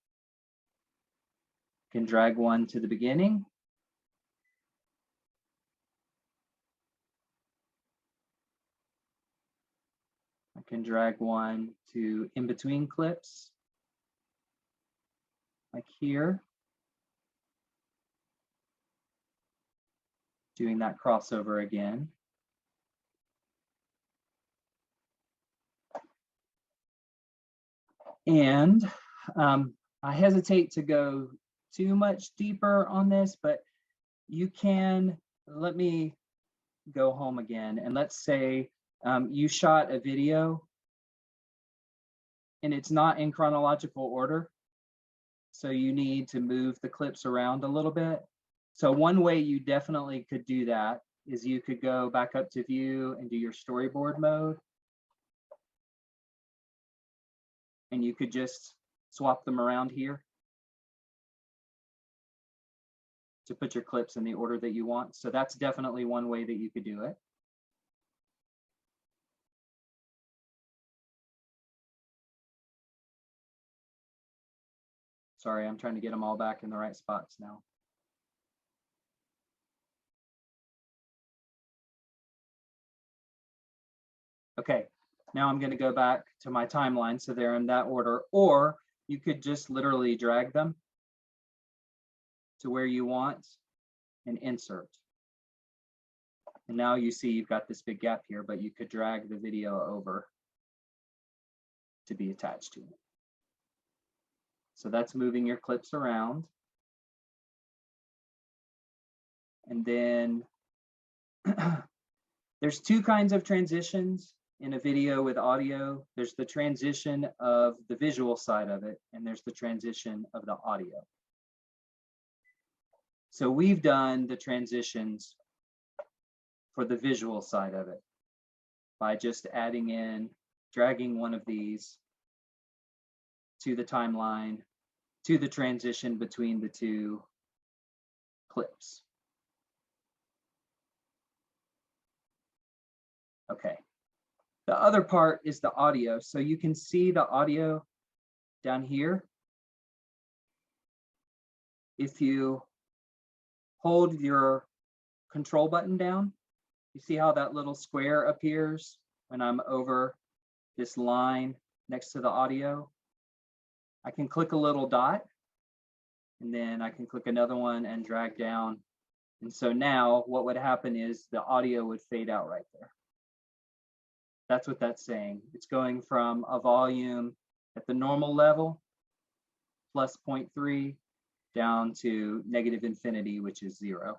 Can drag one to the beginning. I can drag one to in between clips, like here. Doing that crossover again. And I hesitate to go too much deeper on this, but you can, let me go home again. And let's say you shot a video and it's not in chronological order. So you need to move the clips around a little bit. So one way you definitely could do that is you could go back up to view and do your storyboard mode. And you could just swap them around here to put your clips in the order that you want. So that's definitely one way that you could do it. Sorry, I'm trying to get them all back in the right spots now. Okay, now I'm going to go back to my timeline so they're in that order, or you could just literally drag them to where you want and insert. And now you see you've got this big gap here, but you could drag the video over to be attached to it. So that's moving your clips around. And then there's two kinds of transitions in a video with audio. There's the transition of the visual side of it, and there's the transition of the audio. So we've done the transitions for the visual side of it by just adding in, dragging one of these to the timeline, to the transition between the two clips. Okay. The other part is the audio. So you can see the audio down here. If you hold your control button down, you see how that little square appears when I'm over this line next to the audio? I can click a little dot, and then I can click another one and drag down And so now what would happen is the audio would fade out right there. That's what that's saying. It's going from a volume at the normal level, plus 0.3, down to negative infinity, which is 0.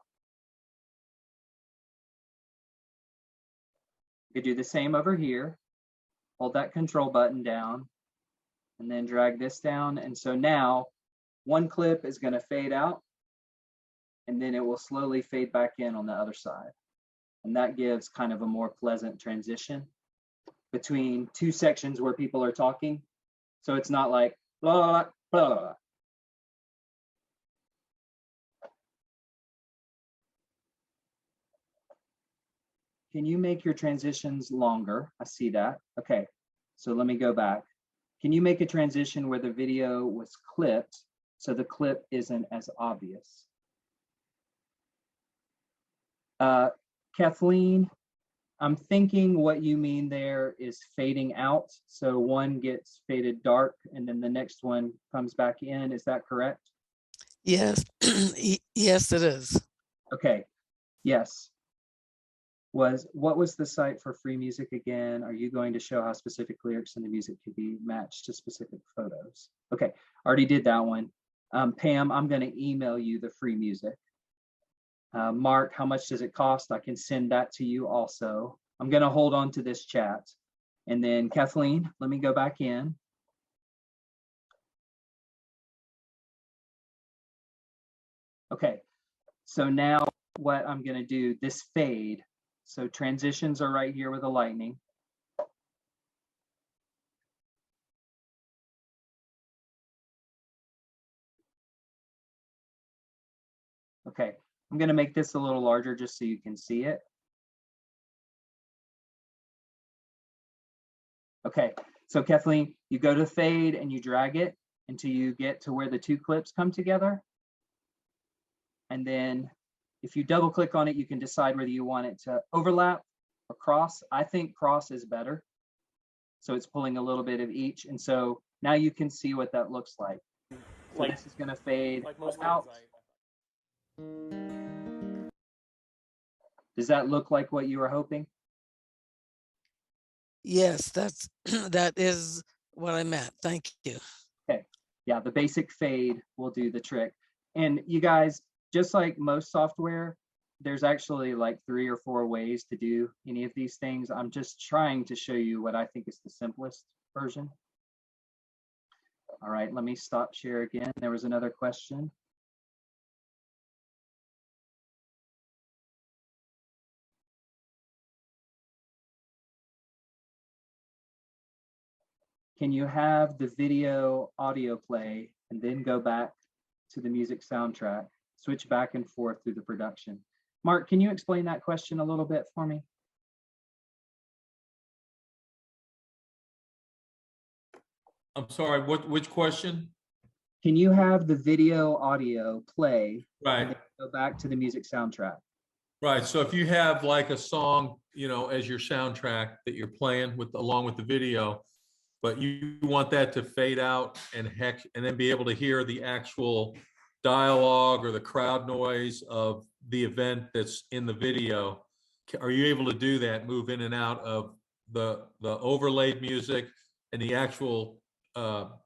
You could do the same over here. Hold that control button down and then drag this down. And so now one clip is going to fade out and then it will slowly fade back in on the other side. And that gives kind of a more pleasant transition between two sections where people are talking. So it's not like blah, blah, blah. Can you make your transitions longer? I see that. Okay, so let me go back. Can you make a transition where the video was clipped so the clip isn't as obvious? Kathleen, I'm thinking what you mean there is fading out. So one gets faded dark and then the next one comes back in. Is that correct? Yes, yes, it is. Okay, yes. What was the site for free music again? Are you going to show how specific lyrics in the music could be matched to specific photos? Okay, already did that one. Pam, I'm going to email you the free music. Mark, how much does it cost? I can send that to you also. I'm going to hold on to this chat. And then Kathleen, let me go back in. Okay, so now what I'm going to do, this fade. So transitions are right here with the lightning. Okay, I'm going to make this a little larger just so you can see it. Okay, so Kathleen, you go to fade and you drag it until you get to where the two clips come together. And then if you double click on it, you can decide whether you want it to overlap or cross. I think cross is better. So it's pulling a little bit of each. And so now you can see what that looks like. So this is going to fade Like most out. Does that look like what you were hoping? Yes, that's that is what I meant. Thank you. Okay, yeah, the basic fade will do the trick. And you guys, just like most software, there's actually like 3 or 4 ways to do any of these things. I'm just trying to show you what I think is the simplest version. All right, let me stop share again. There was another question. Can you have the video audio play and then go back to the music soundtrack, switch back and forth through the production? Mark, can you explain that question a little bit for me? I'm sorry, which question? Can you have the video audio play and Right, then go back to the music soundtrack? right. So if you have like a song, you know, as your soundtrack that you're playing with along with the video, but you want that to fade out and then be able to hear the actual dialogue or the crowd noise of the event that's in the video. Are you able to do that, move in and out of the overlaid music and the actual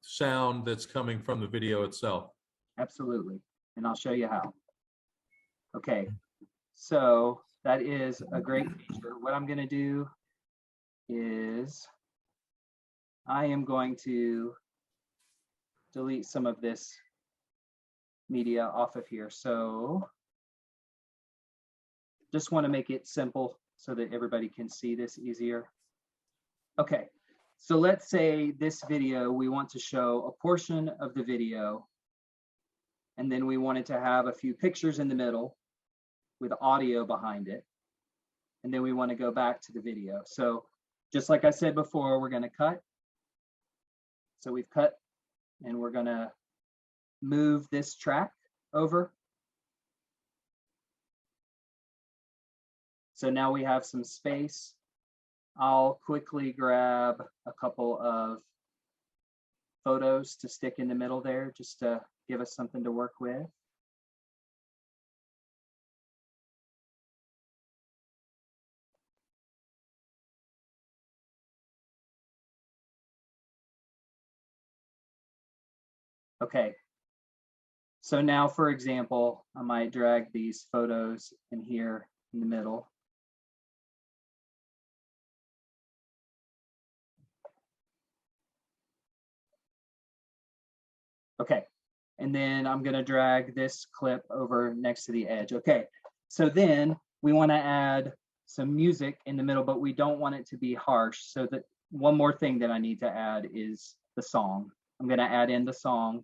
sound that's coming from the video itself? Absolutely, and I'll show you how. Okay, so that is a great feature. What I'm going to do is I am going to delete some of this media off of here. So just want to make it simple so that everybody can see this easier. Okay, so let's say this video, we want to show a portion of the video, and then we wanted to have a few pictures in the middle with audio behind it. And then we want to go back to the video. So just like I said before, we're going to cut. So we've cut and we're going to move this track over. So now we have some space. I'll quickly grab a couple of photos to stick in the middle there just to give us something to work with. Okay. So now, for example, I might drag these photos in here in the middle. Okay, and then I'm gonna drag this clip over next to the edge. Okay, so then we wanna add some music in the middle, but we don't want it to be harsh. So that one more thing that I need to add is the song. I'm gonna add in the song.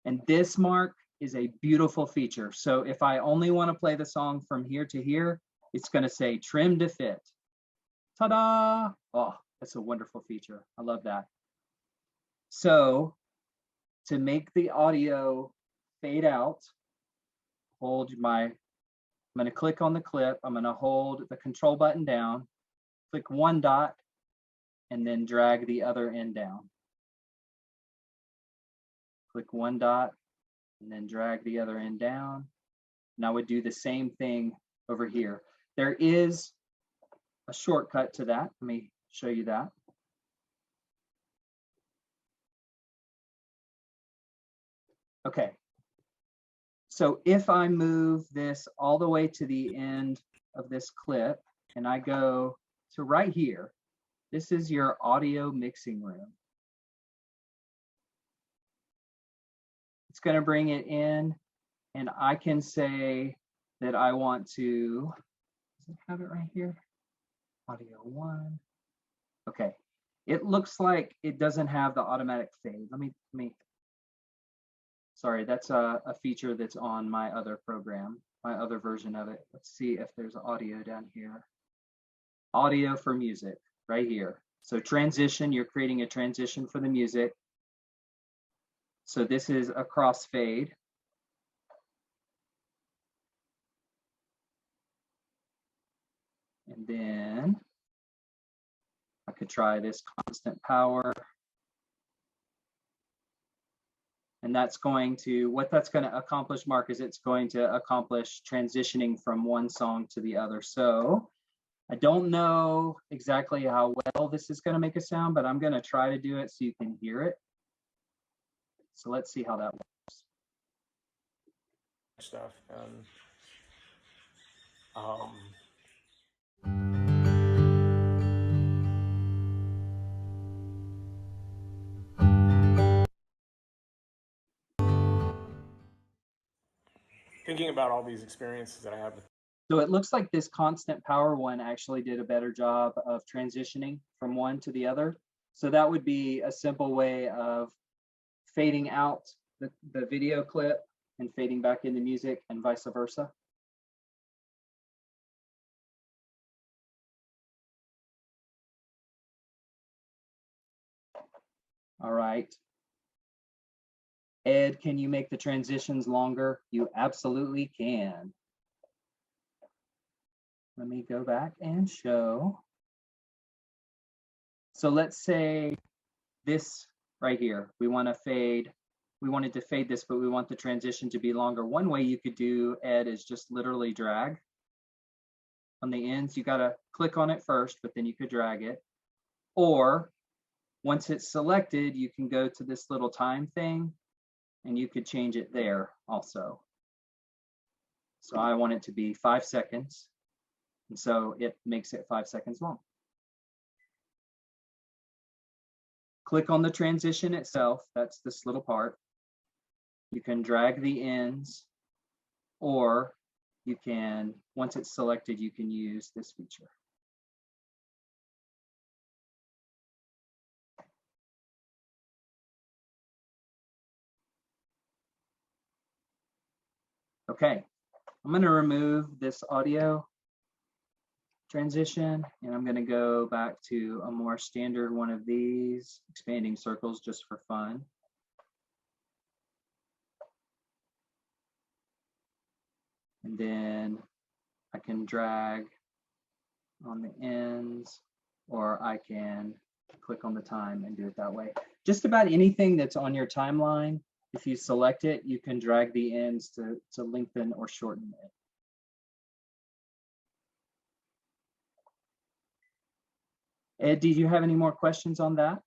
And this mark is a beautiful feature. So if I only wanna play the song from here to here, it's gonna say trim to fit. Ta-da! Oh, that's a wonderful feature. I love that. So to make the audio fade out, I'm gonna click on the clip. I'm gonna hold the control button down, click one dot, and then drag the other end down. Click one dot, and then drag the other end down. And I would do the same thing over here. There is a shortcut to that. Let me show you that. Okay. So if I move this all the way to the end of this clip and I go to right here, this is your audio mixing room. It's going to bring it in, and I can say that I want to, does it have it right here? Audio 1. Okay. It looks like it doesn't have the automatic fade. Let me sorry, that's a feature that's on my other program, my other version of it. Let's see if there's audio down here. Audio for music, right here. So transition, you're creating a transition for the music. So this is a crossfade. And then I could try this constant power. And that's going to, what that's going to accomplish, Mark, is it's going to accomplish transitioning from one song to the other. So I don't know exactly how well this is going to make a sound, but I'm going to try to do it so you can hear it. So let's see how that works. Stuff. Thinking about all these experiences that I have with. So it looks like this constant power one actually did a better job of transitioning from one to the other. So that would be a simple way of fading out the video clip and fading back into music and vice versa. All right. Ed, can you make the transitions longer? You absolutely can. Let me go back and show. So let's say this right here, we want to fade. We wanted to fade this, but we want the transition to be longer. One way you could do, Ed, is just literally drag on the ends. You got to click on it first, but then you could drag it. Or once it's selected, you can go to this little time thing and you could change it there also. So I want it to be 5 seconds. And so it makes it 5 seconds long. Click on the transition itself. That's this little part. You can drag the ends, or you can, once it's selected, you can use this feature. Okay, I'm going to remove this audio transition, and I'm going to go back to a more standard one of these, expanding circles just for fun. And then I can drag on the ends, or I can click on the time and do it that way. Just about anything that's on your timeline, if you select it, you can drag the ends to lengthen or shorten it. Ed, did you have any more questions on that?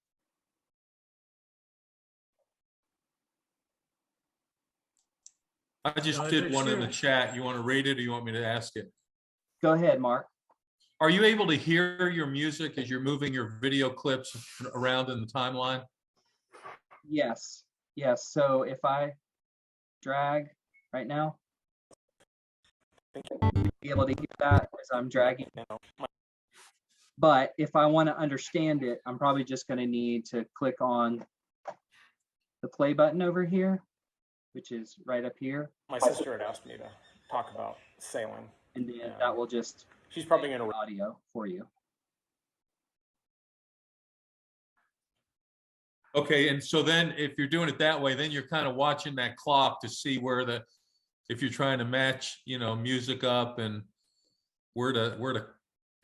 I just No, I did think one in so. the chat. You want to read it or you want me to ask it? Go ahead, Mark. Are you able to hear your music as you're moving your video clips around in the timeline? Yes, yes. So if I drag right now, you'll be able to hear that as I'm dragging. But if I want to understand it, I'm probably just going to need to click on the play button over here, which is right up here. My sister had asked me to talk about sailing. And then Yeah. that will just She's probably play going the to. audio for you. Okay, and so then if you're doing it that way, then you're kind of watching that clock to see where if you're trying to match, music up and where to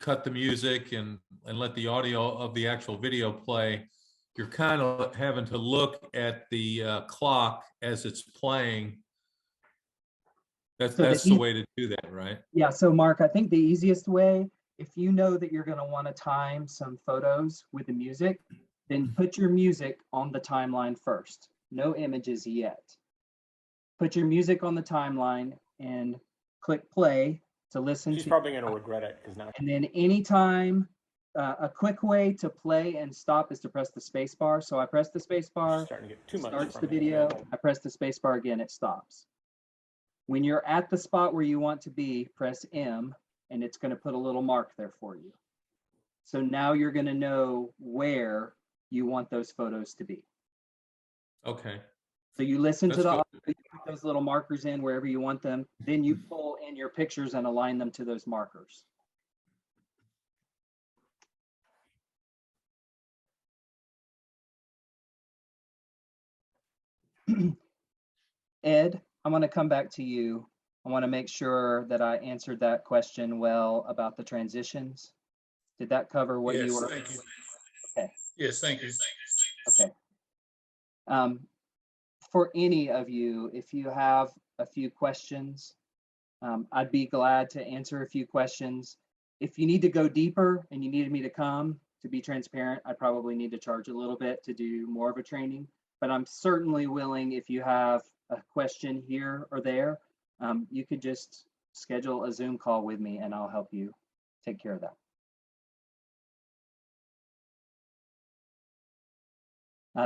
cut the music and let the audio of the actual video play, you're kind of having to look at the clock as it's playing. That's the way to do that, right? Yeah, so Mark, I think the easiest way, if you know that you're going to want to time some photos with the music, then put your music on the timeline first. No images yet. Put your music on the timeline and click play to listen She's to. probably going to regret it because now. And then anytime, a quick way to play and stop is to press the space bar. So I press the space bar, Starting to get too much. starts from the it. video. I press the space bar again, it stops. When you're at the spot where you want to be, press M, and it's going to put a little mark there for you. So now you're going to know where you want those photos to be. Okay. So you listen to That's the good. audio, you put those little markers in wherever you want them. Then you pull in your pictures and align them to those markers. Ed, I'm going to come back to you. I want to make sure that I answered that question well about the transitions. Did that cover what you Yes, were? thank you. Okay. Yes, thank you. Okay. For any of you, if you have a few questions, I'd be glad to answer a few questions. If you need to go deeper and you needed me to come, to be transparent, I probably need to charge a little bit to do more of a training, but I'm certainly willing, if you have a question here or there, you could just schedule a Zoom call with me and I'll help you take care of that.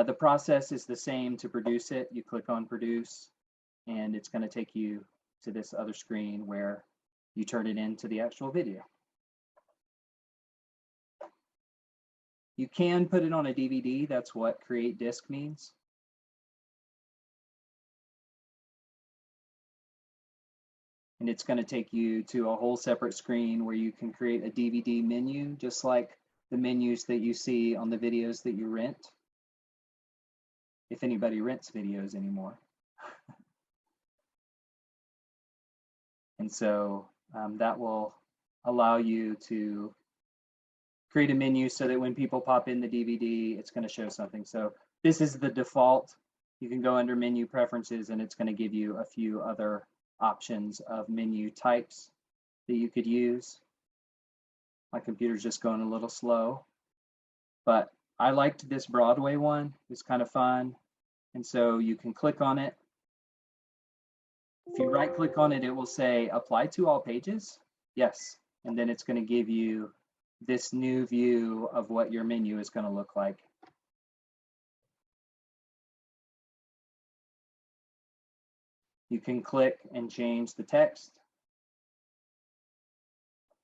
The process is the same to produce it. You click on produce and it's going to take you to this other screen where you turn it into the actual video. You can put it on a DVD. That's what create disc means. And it's going to take you to a whole separate screen where you can create a DVD menu, just like the menus that you see on the videos that you rent. If anybody rents videos anymore. And so that will allow you to create a menu so that when people pop in the DVD, it's going to show something. So this is the default. You can go under menu preferences and it's going to give you a few other options of menu types that you could use. My computer's just going a little slow, but I liked this Broadway one. It's kind of fun. And so you can click on it. If you right click on it, it will say apply to all pages. Yes. And then it's going to give you this new view of what your menu is going to look like. You can click and change the text.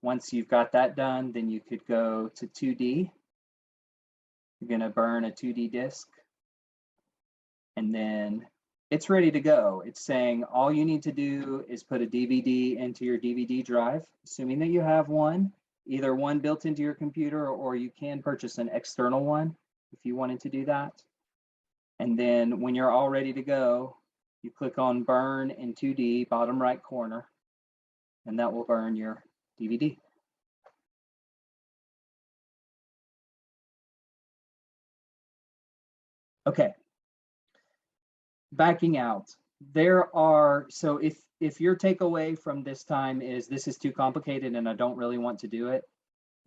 Once you've got that done, then you could go to 2D. You're going to burn a 2D disk. And then it's ready to go. It's saying all you need to do is put a DVD into your DVD drive, assuming that you have one, either one built into your computer or you can purchase an external one if you wanted to do that. And then when you're all ready to go, you click on burn in 2D, bottom right corner, and that will burn your DVD. Okay. Backing out. There are, so if your takeaway from this time is this is too complicated and I don't really want to do it,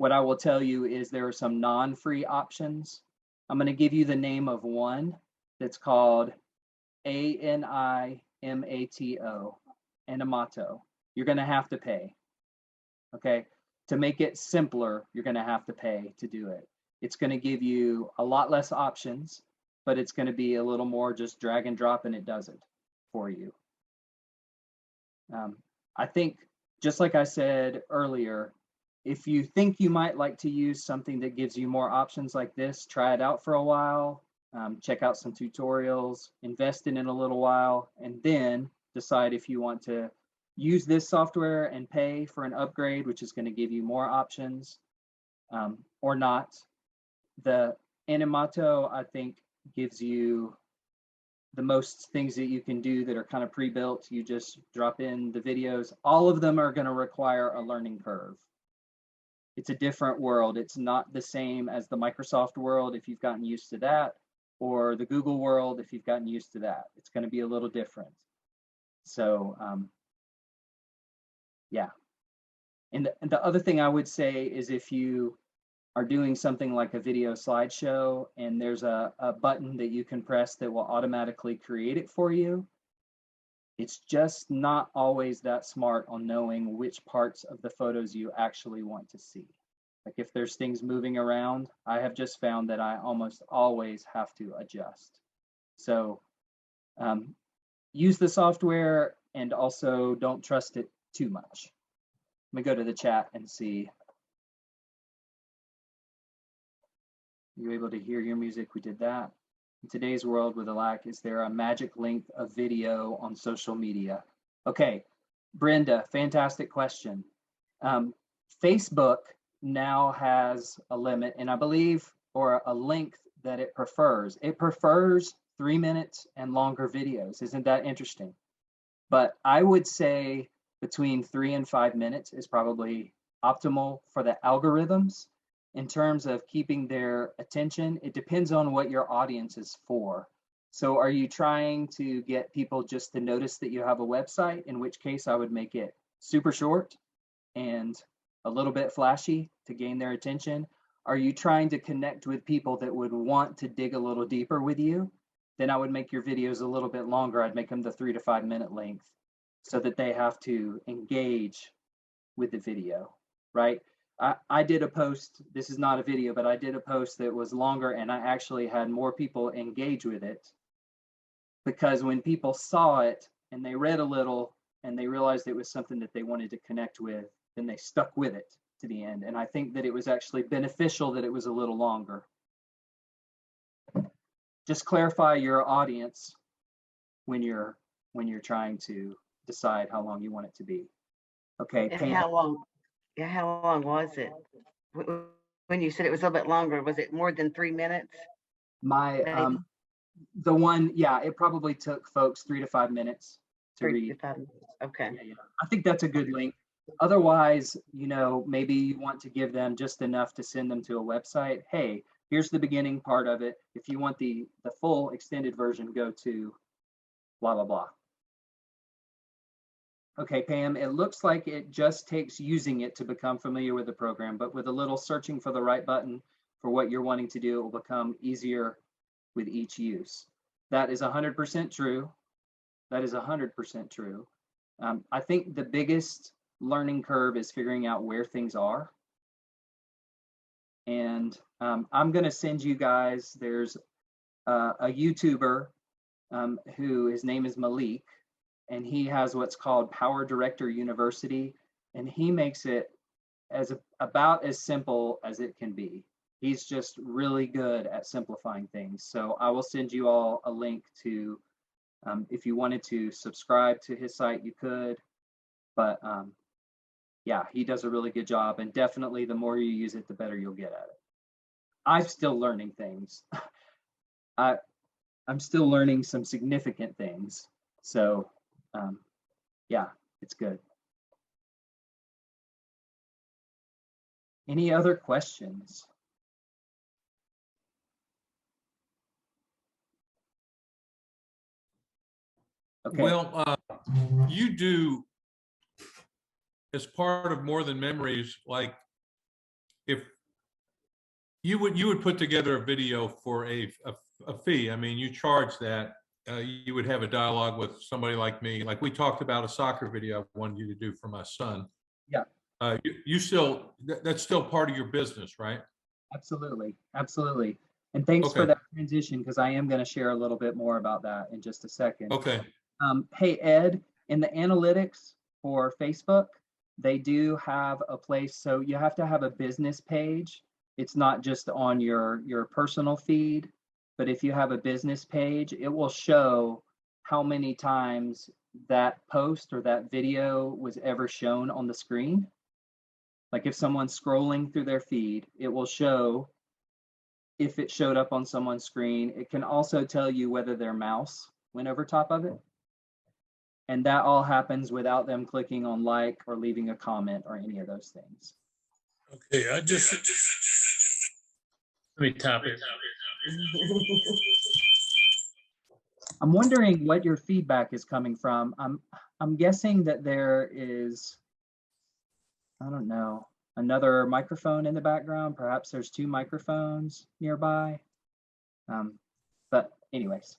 What I will tell you is there are some non-free options. I'm going to give you the name of one that's called Animato, Animato. You're going to have to pay. Okay. To make it simpler, you're going to have to pay to do it. It's going to give you a lot less options, but it's going to be a little more just drag and drop, and it does it for you. I think, just like I said earlier, if you think you might like to use something that gives you more options like this, try it out for a while, check out some tutorials, invest in it a little while, and then decide if you want to use this software and pay for an upgrade, which is going to give you more options, or not. The Animato, I think, gives you the most things that you can do that are kind of pre-built. You just drop in the videos. All of them are going to require a learning curve. It's a different world. It's not the same as the Microsoft world if you've gotten used to that, or the Google world if you've gotten used to that. It's going to be a little different. So yeah. And the other thing I would say is if you are doing something like a video slideshow and there's a button that you can press that will automatically create it for you, it's just not always that smart on knowing which parts of the photos you actually want to see. Like if there's things moving around, I have just found that I almost always have to adjust. So use the software and also don't trust it too much. Let me go to the chat and see. Are you able to hear your music? We did that. In today's world with a lack, is there a magic length of video on social media? Okay, Brenda, fantastic question. Facebook now has a limit, and I believe, or a length that it prefers. It prefers 3 minutes and longer videos. Isn't that interesting? But I would say between 3 and 5 minutes is probably optimal for the algorithms. In terms of keeping their attention, it depends on what your audience is for. So are you trying to get people just to notice that you have a website, in which case I would make it super short and a little bit flashy to gain their attention? Are you trying to connect with people that would want to dig a little deeper with you? Then I would make your videos a little bit longer. I'd make them the 3 to 5 minute length so that they have to engage with the video, right? I did a post, this is not a video, but I did a post that was longer and I actually had more people engage with it, because when people saw it and they read a little and they realized it was something that they wanted to connect with, then they stuck with it to the end. And I think that it was actually beneficial that it was a little longer. Just clarify your audience when you're trying to decide how long you want it to be. Okay. And how long? Yeah, how long was it? When you said it was a little bit longer, was it more than 3 minutes? My Maybe? the one, yeah, it probably took folks 3 to 5 minutes to 3 read. to 5 minutes. Okay. Yeah. I think that's a good link. Otherwise, you know, maybe you want to give them just enough to send them to a website. Hey, here's the beginning part of it. If you want the full extended version, go to blah, blah, blah. Okay, Pam, it looks like it just takes using it to become familiar with the program, but with a little searching for the right button for what you're wanting to do, it will become easier with each use. That is 100% true. That is 100% true. I think the biggest learning curve is figuring out where things are. And I'm going to send you guys, there's a YouTuber who his name is Malik, and he has what's called Power Director University, and he makes it about as simple as it can be. He's just really good at simplifying things. So I will send you all a link to, if you wanted to subscribe to his site, you could. But yeah, he does a really good job, and definitely the more you use it, the better you'll get at it. I'm still learning things. I'm still learning some significant things. So yeah, it's good. Any other questions? Okay. Well, you do, as part of More Than Memories, like if you would put together a video for a fee. I mean, you charge that. You would have a dialogue with somebody like me. Like we talked about a soccer video I wanted you to do for my son. Yeah. You still, that's still part of your business, right? Absolutely, absolutely. And thanks for Okay. that transition, because I am going to share a little bit more about that in just a second. Okay. Hey, Ed, in the analytics for Facebook, they do have a place. So you have to have a business page. It's not just on your personal feed, but if you have a business page, it will show how many times that post or that video was ever shown on the screen. Like if someone's scrolling through their feed, it will show if it showed up on someone's screen. It can also tell you whether their mouse went over top of it. And that all happens without them clicking on like or leaving a comment or any of those things. Okay, let me tap it. I'm wondering what your feedback is coming from. I'm guessing that there is, I don't know, another microphone in the background. Perhaps there's 2 microphones nearby. But anyways,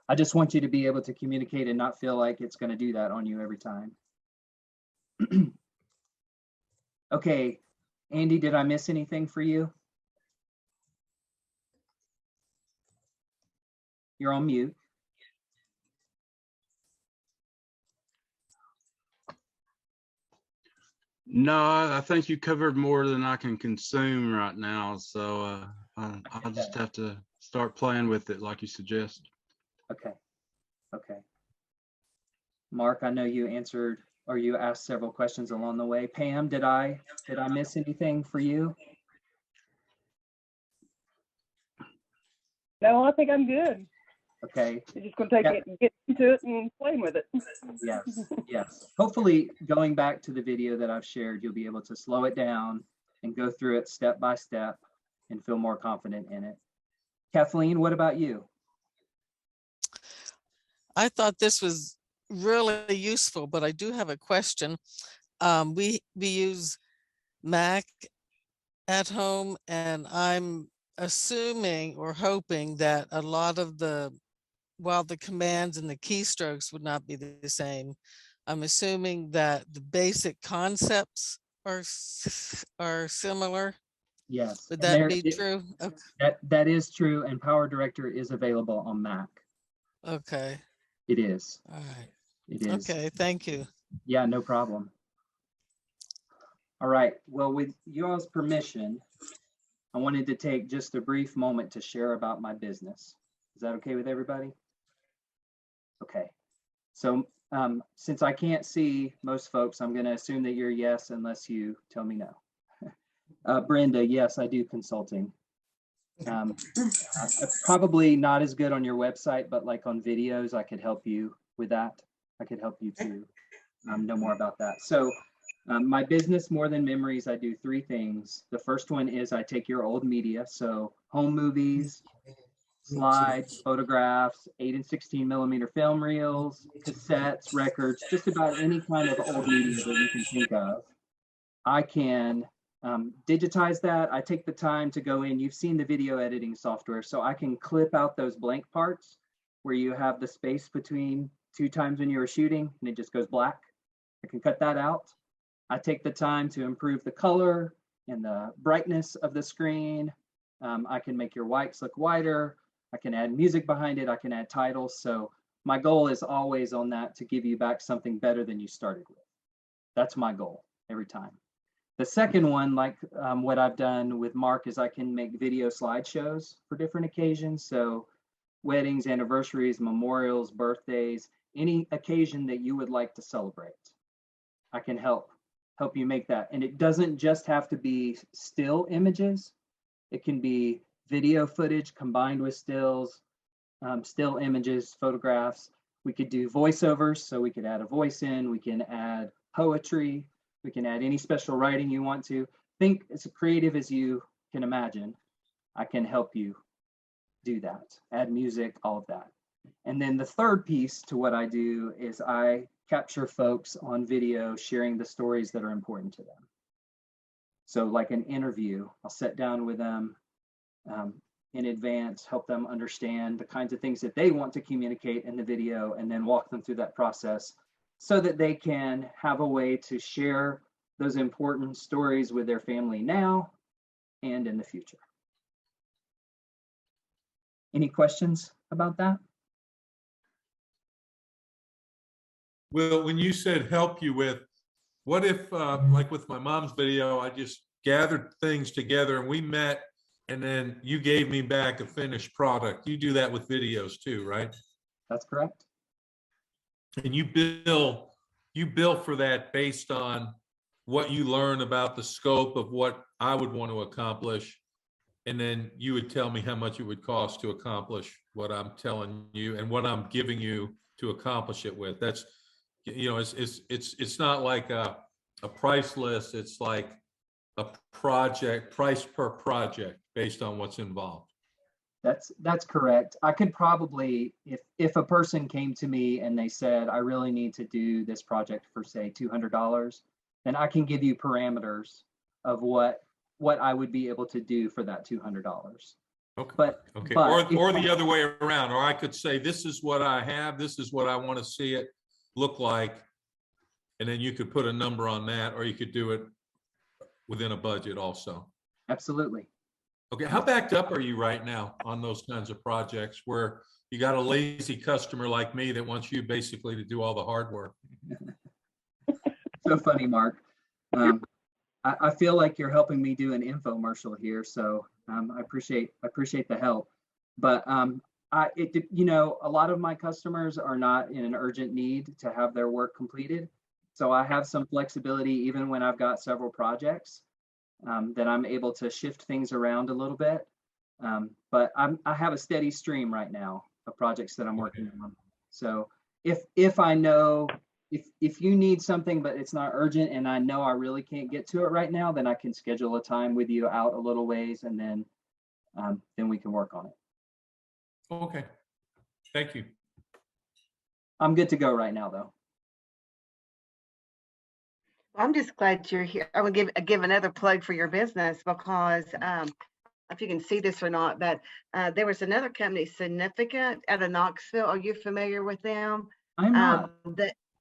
I just want you to be able to communicate and not feel like it's going to do that on you every time. Okay, Andy, did I miss anything for you? You're on mute. No, I think you covered more than I can consume right now. So I'll just have to start playing with it like you suggest. Okay. Okay. Mark, I know you answered or you asked several questions along the way. Pam, did I miss anything for you? No, I think I'm good. Okay. You're just gonna take it and get into it and play with it. Yes, yes. Hopefully, going back to the video that I've shared, you'll be able to slow it down and go through it step by step and feel more confident in it. Kathleen, what about you? I thought this was really useful, but I do have a question. We use Mac at home, and I'm assuming or hoping that a lot of while the commands and the keystrokes would not be the same, I'm assuming that the basic concepts are similar. Yes. Would that be true? Okay. That is true, and Power Director is available on Mac. Okay. It is. All right. It is. Okay, thank you. Yeah, no problem. All right. Well, with you all's permission, I wanted to take just a brief moment to share about my business. Is that okay with everybody? Okay. So since I can't see most folks, I'm going to assume that you're yes, unless you tell me no. Brenda, yes, I do consulting. Probably not as good on your website, but like on videos, I could help you with that. I could help you to know more about that. So my business, More Than Memories, I do 3 things. The first one is I take your old media, so home movies, slides, photographs, 8 and 16 millimeter film reels, cassettes, records, just about any kind of old media that you can think of. I can digitize that. I take the time to go in. You've seen the video editing software, so I can clip out those blank parts where you have the space between 2 times when you were shooting and it just goes black. I can cut that out. I take the time to improve the color and the brightness of the screen. I can make your whites look whiter. I can add music behind it. I can add titles. So my goal is always on that to give you back something better than you started with. That's my goal every time. The second one, like what I've done with Mark, is I can make video slideshows for different occasions. So weddings, anniversaries, memorials, birthdays, any occasion that you would like to celebrate. I can help you make that. And it doesn't just have to be still images. It can be video footage combined with stills, still images, photographs. We could do voiceovers, so we could add a voice in. We can add poetry. We can add any special writing you want to. Think as creative as you can imagine. I can help you do that. Add music, all of that. And then the third piece to what I do is I capture folks on video sharing the stories that are important to them. So like an interview, I'll sit down with them in advance, help them understand the kinds of things that they want to communicate in the video, and then walk them through that process so that they can have a way to share those important stories with their family now and in the future. Any questions about that? Well, when you said help you with, what if, like with my mom's video, I just gathered things together and we met and then you gave me back a finished product. You do that with videos too, right? That's correct. And you bill for that based on what you learn about the scope of what I would want to accomplish. And then you would tell me how much it would cost to accomplish what I'm telling you and what I'm giving you to accomplish it with. That's, you know, it's not like a price list. It's like a project, price per project based on what's involved. That's correct. I could probably, if a person came to me and they said, I really need to do this project for say $200, then I can give you parameters of what I would be able to do for that $200. Okay. But Okay. but Or the other way around, or I could say, this is what I have, this is what I want to see it look like. And then you could put a number on that, or you could do it within a budget also. Absolutely. Okay, how backed up are you right now on those kinds of projects where you got a lazy customer like me that wants you basically to do all the hard work? So funny, Mark. I feel like you're helping me do an infomercial here, so I appreciate the help. But you know, a lot of my customers are not in an urgent need to have their work completed, so I have some flexibility even when I've got several projects that I'm able to shift things around a little bit. But I have a steady stream right now of projects that I'm working on. So if I know if you need something but it's not urgent and I know I really can't get to it right now, then I can schedule a time with you out a little ways, and then we can work on it. Okay, thank you. I'm good to go right now, though. I'm just glad you're here. I would give another plug for your business because if you can see this or not, but there was another company, Significant, out of Knoxville. Are you familiar with them? I'm not.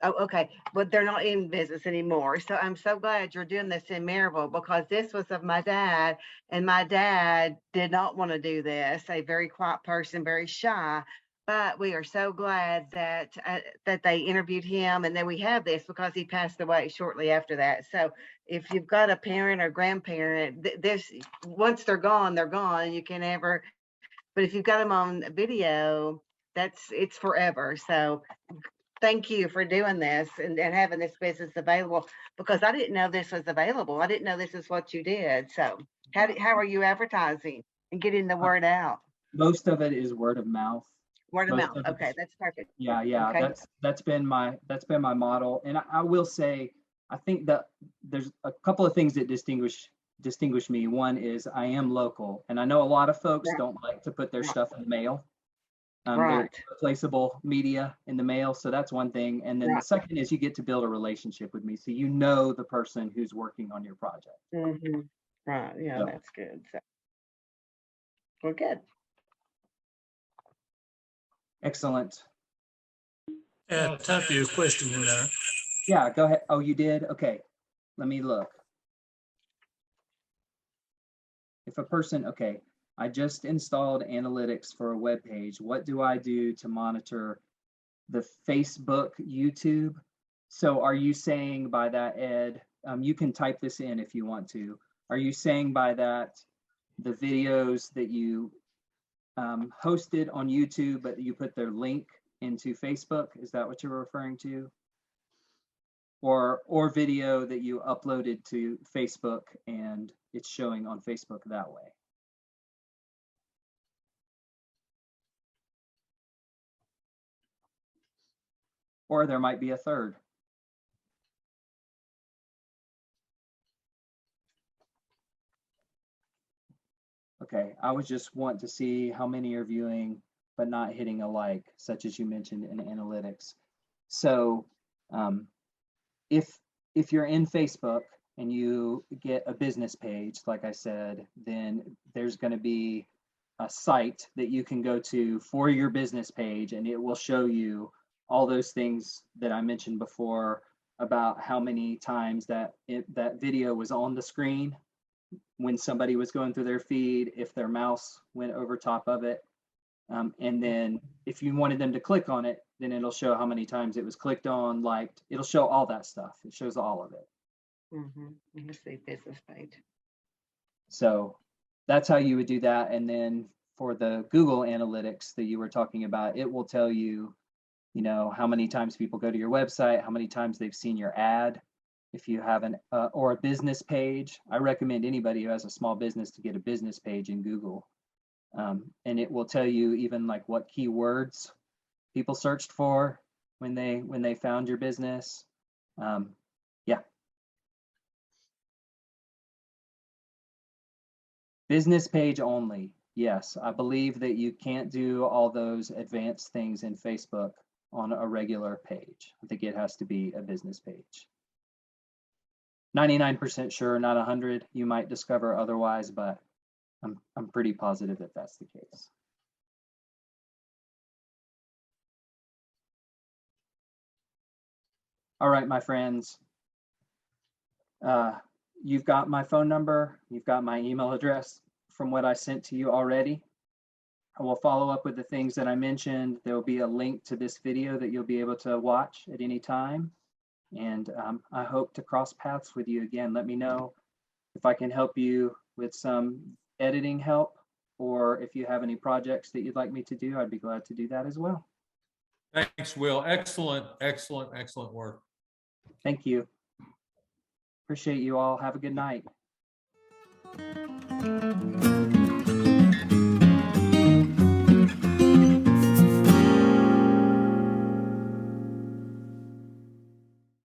Oh, okay. But they're not in business anymore. So I'm so glad you're doing this in Maryville, because this was of my dad, and my dad did not want to do this. A very quiet person, very shy. But we are so glad that that they interviewed him, and then we have this because he passed away shortly after that. So if you've got a parent or grandparent, this once they're gone, and you can never. But if you've got them on video, it's forever. So thank you for doing this and having this business available, because I didn't know this was available. I didn't know this is what you did. So how are you advertising and getting the word out? Most of it is word of mouth. Word of Most mouth. it Okay, is- that's perfect. Yeah, Okay. that's been my model. And I will say, I think that there's a couple of things that distinguish me. One is I am local, and I know a lot of folks Right. don't like to put their stuff in the mail. Right. Replaceable media in the mail. So that's one thing. And then Right. the second is you get to build a relationship with me. So you know the person who's working on your project. Mm-hmm. Right. Yeah, So- that's good. So we're good. Excellent. Type your question in there. Yeah, go ahead. Oh, you did? Okay. Let me look. If a person, okay, I just installed analytics for a web page. What do I do to monitor the Facebook, YouTube? So are you saying by that, Ed, you can type this in if you want to. Are you saying by that the videos that you hosted on YouTube, but you put their link into Facebook? Is that what you're referring to? Or video that you uploaded to Facebook and it's showing on Facebook that way? Or there might be a third. Okay, I would just want to see how many are viewing but not hitting a like, such as you mentioned in analytics. So if you're in Facebook and you get a business page, like I said, then there's going to be a site that you can go to for your business page, and it will show you all those things that I mentioned before about how many times that video was on the screen when somebody was going through their feed, if their mouse went over top of it. And then if you wanted them to click on it, then it'll show how many times it was clicked on, liked. It'll show all that stuff. It shows all of it. Let's see, business page. So that's how you would do that. And then for the Google Analytics that you were talking about, it will tell you, you know, how many times people go to your website, how many times they've seen your ad. If you have an or a business page, I recommend anybody who has a small business to get a business page in Google. And it will tell you even like what keywords people searched for when they found your business. Yeah. Business page only. Yes, I believe that you can't do all those advanced things in Facebook on a regular page. I think it has to be a business page. 99% sure, not 100. You might discover otherwise, but I'm pretty positive that that's the case. All right, my friends. You've got my phone number. You've got my email address from what I sent to you already. I will follow up with the things that I mentioned. There will be a link to this video that you'll be able to watch at any time. And I hope to cross paths with you again. Let me know if I can help you with some editing help, or if you have any projects that you'd like me to do, I'd be glad to do that as well. Thanks, Will. Excellent, excellent, excellent work. Thank you. Appreciate you all. Have a good night.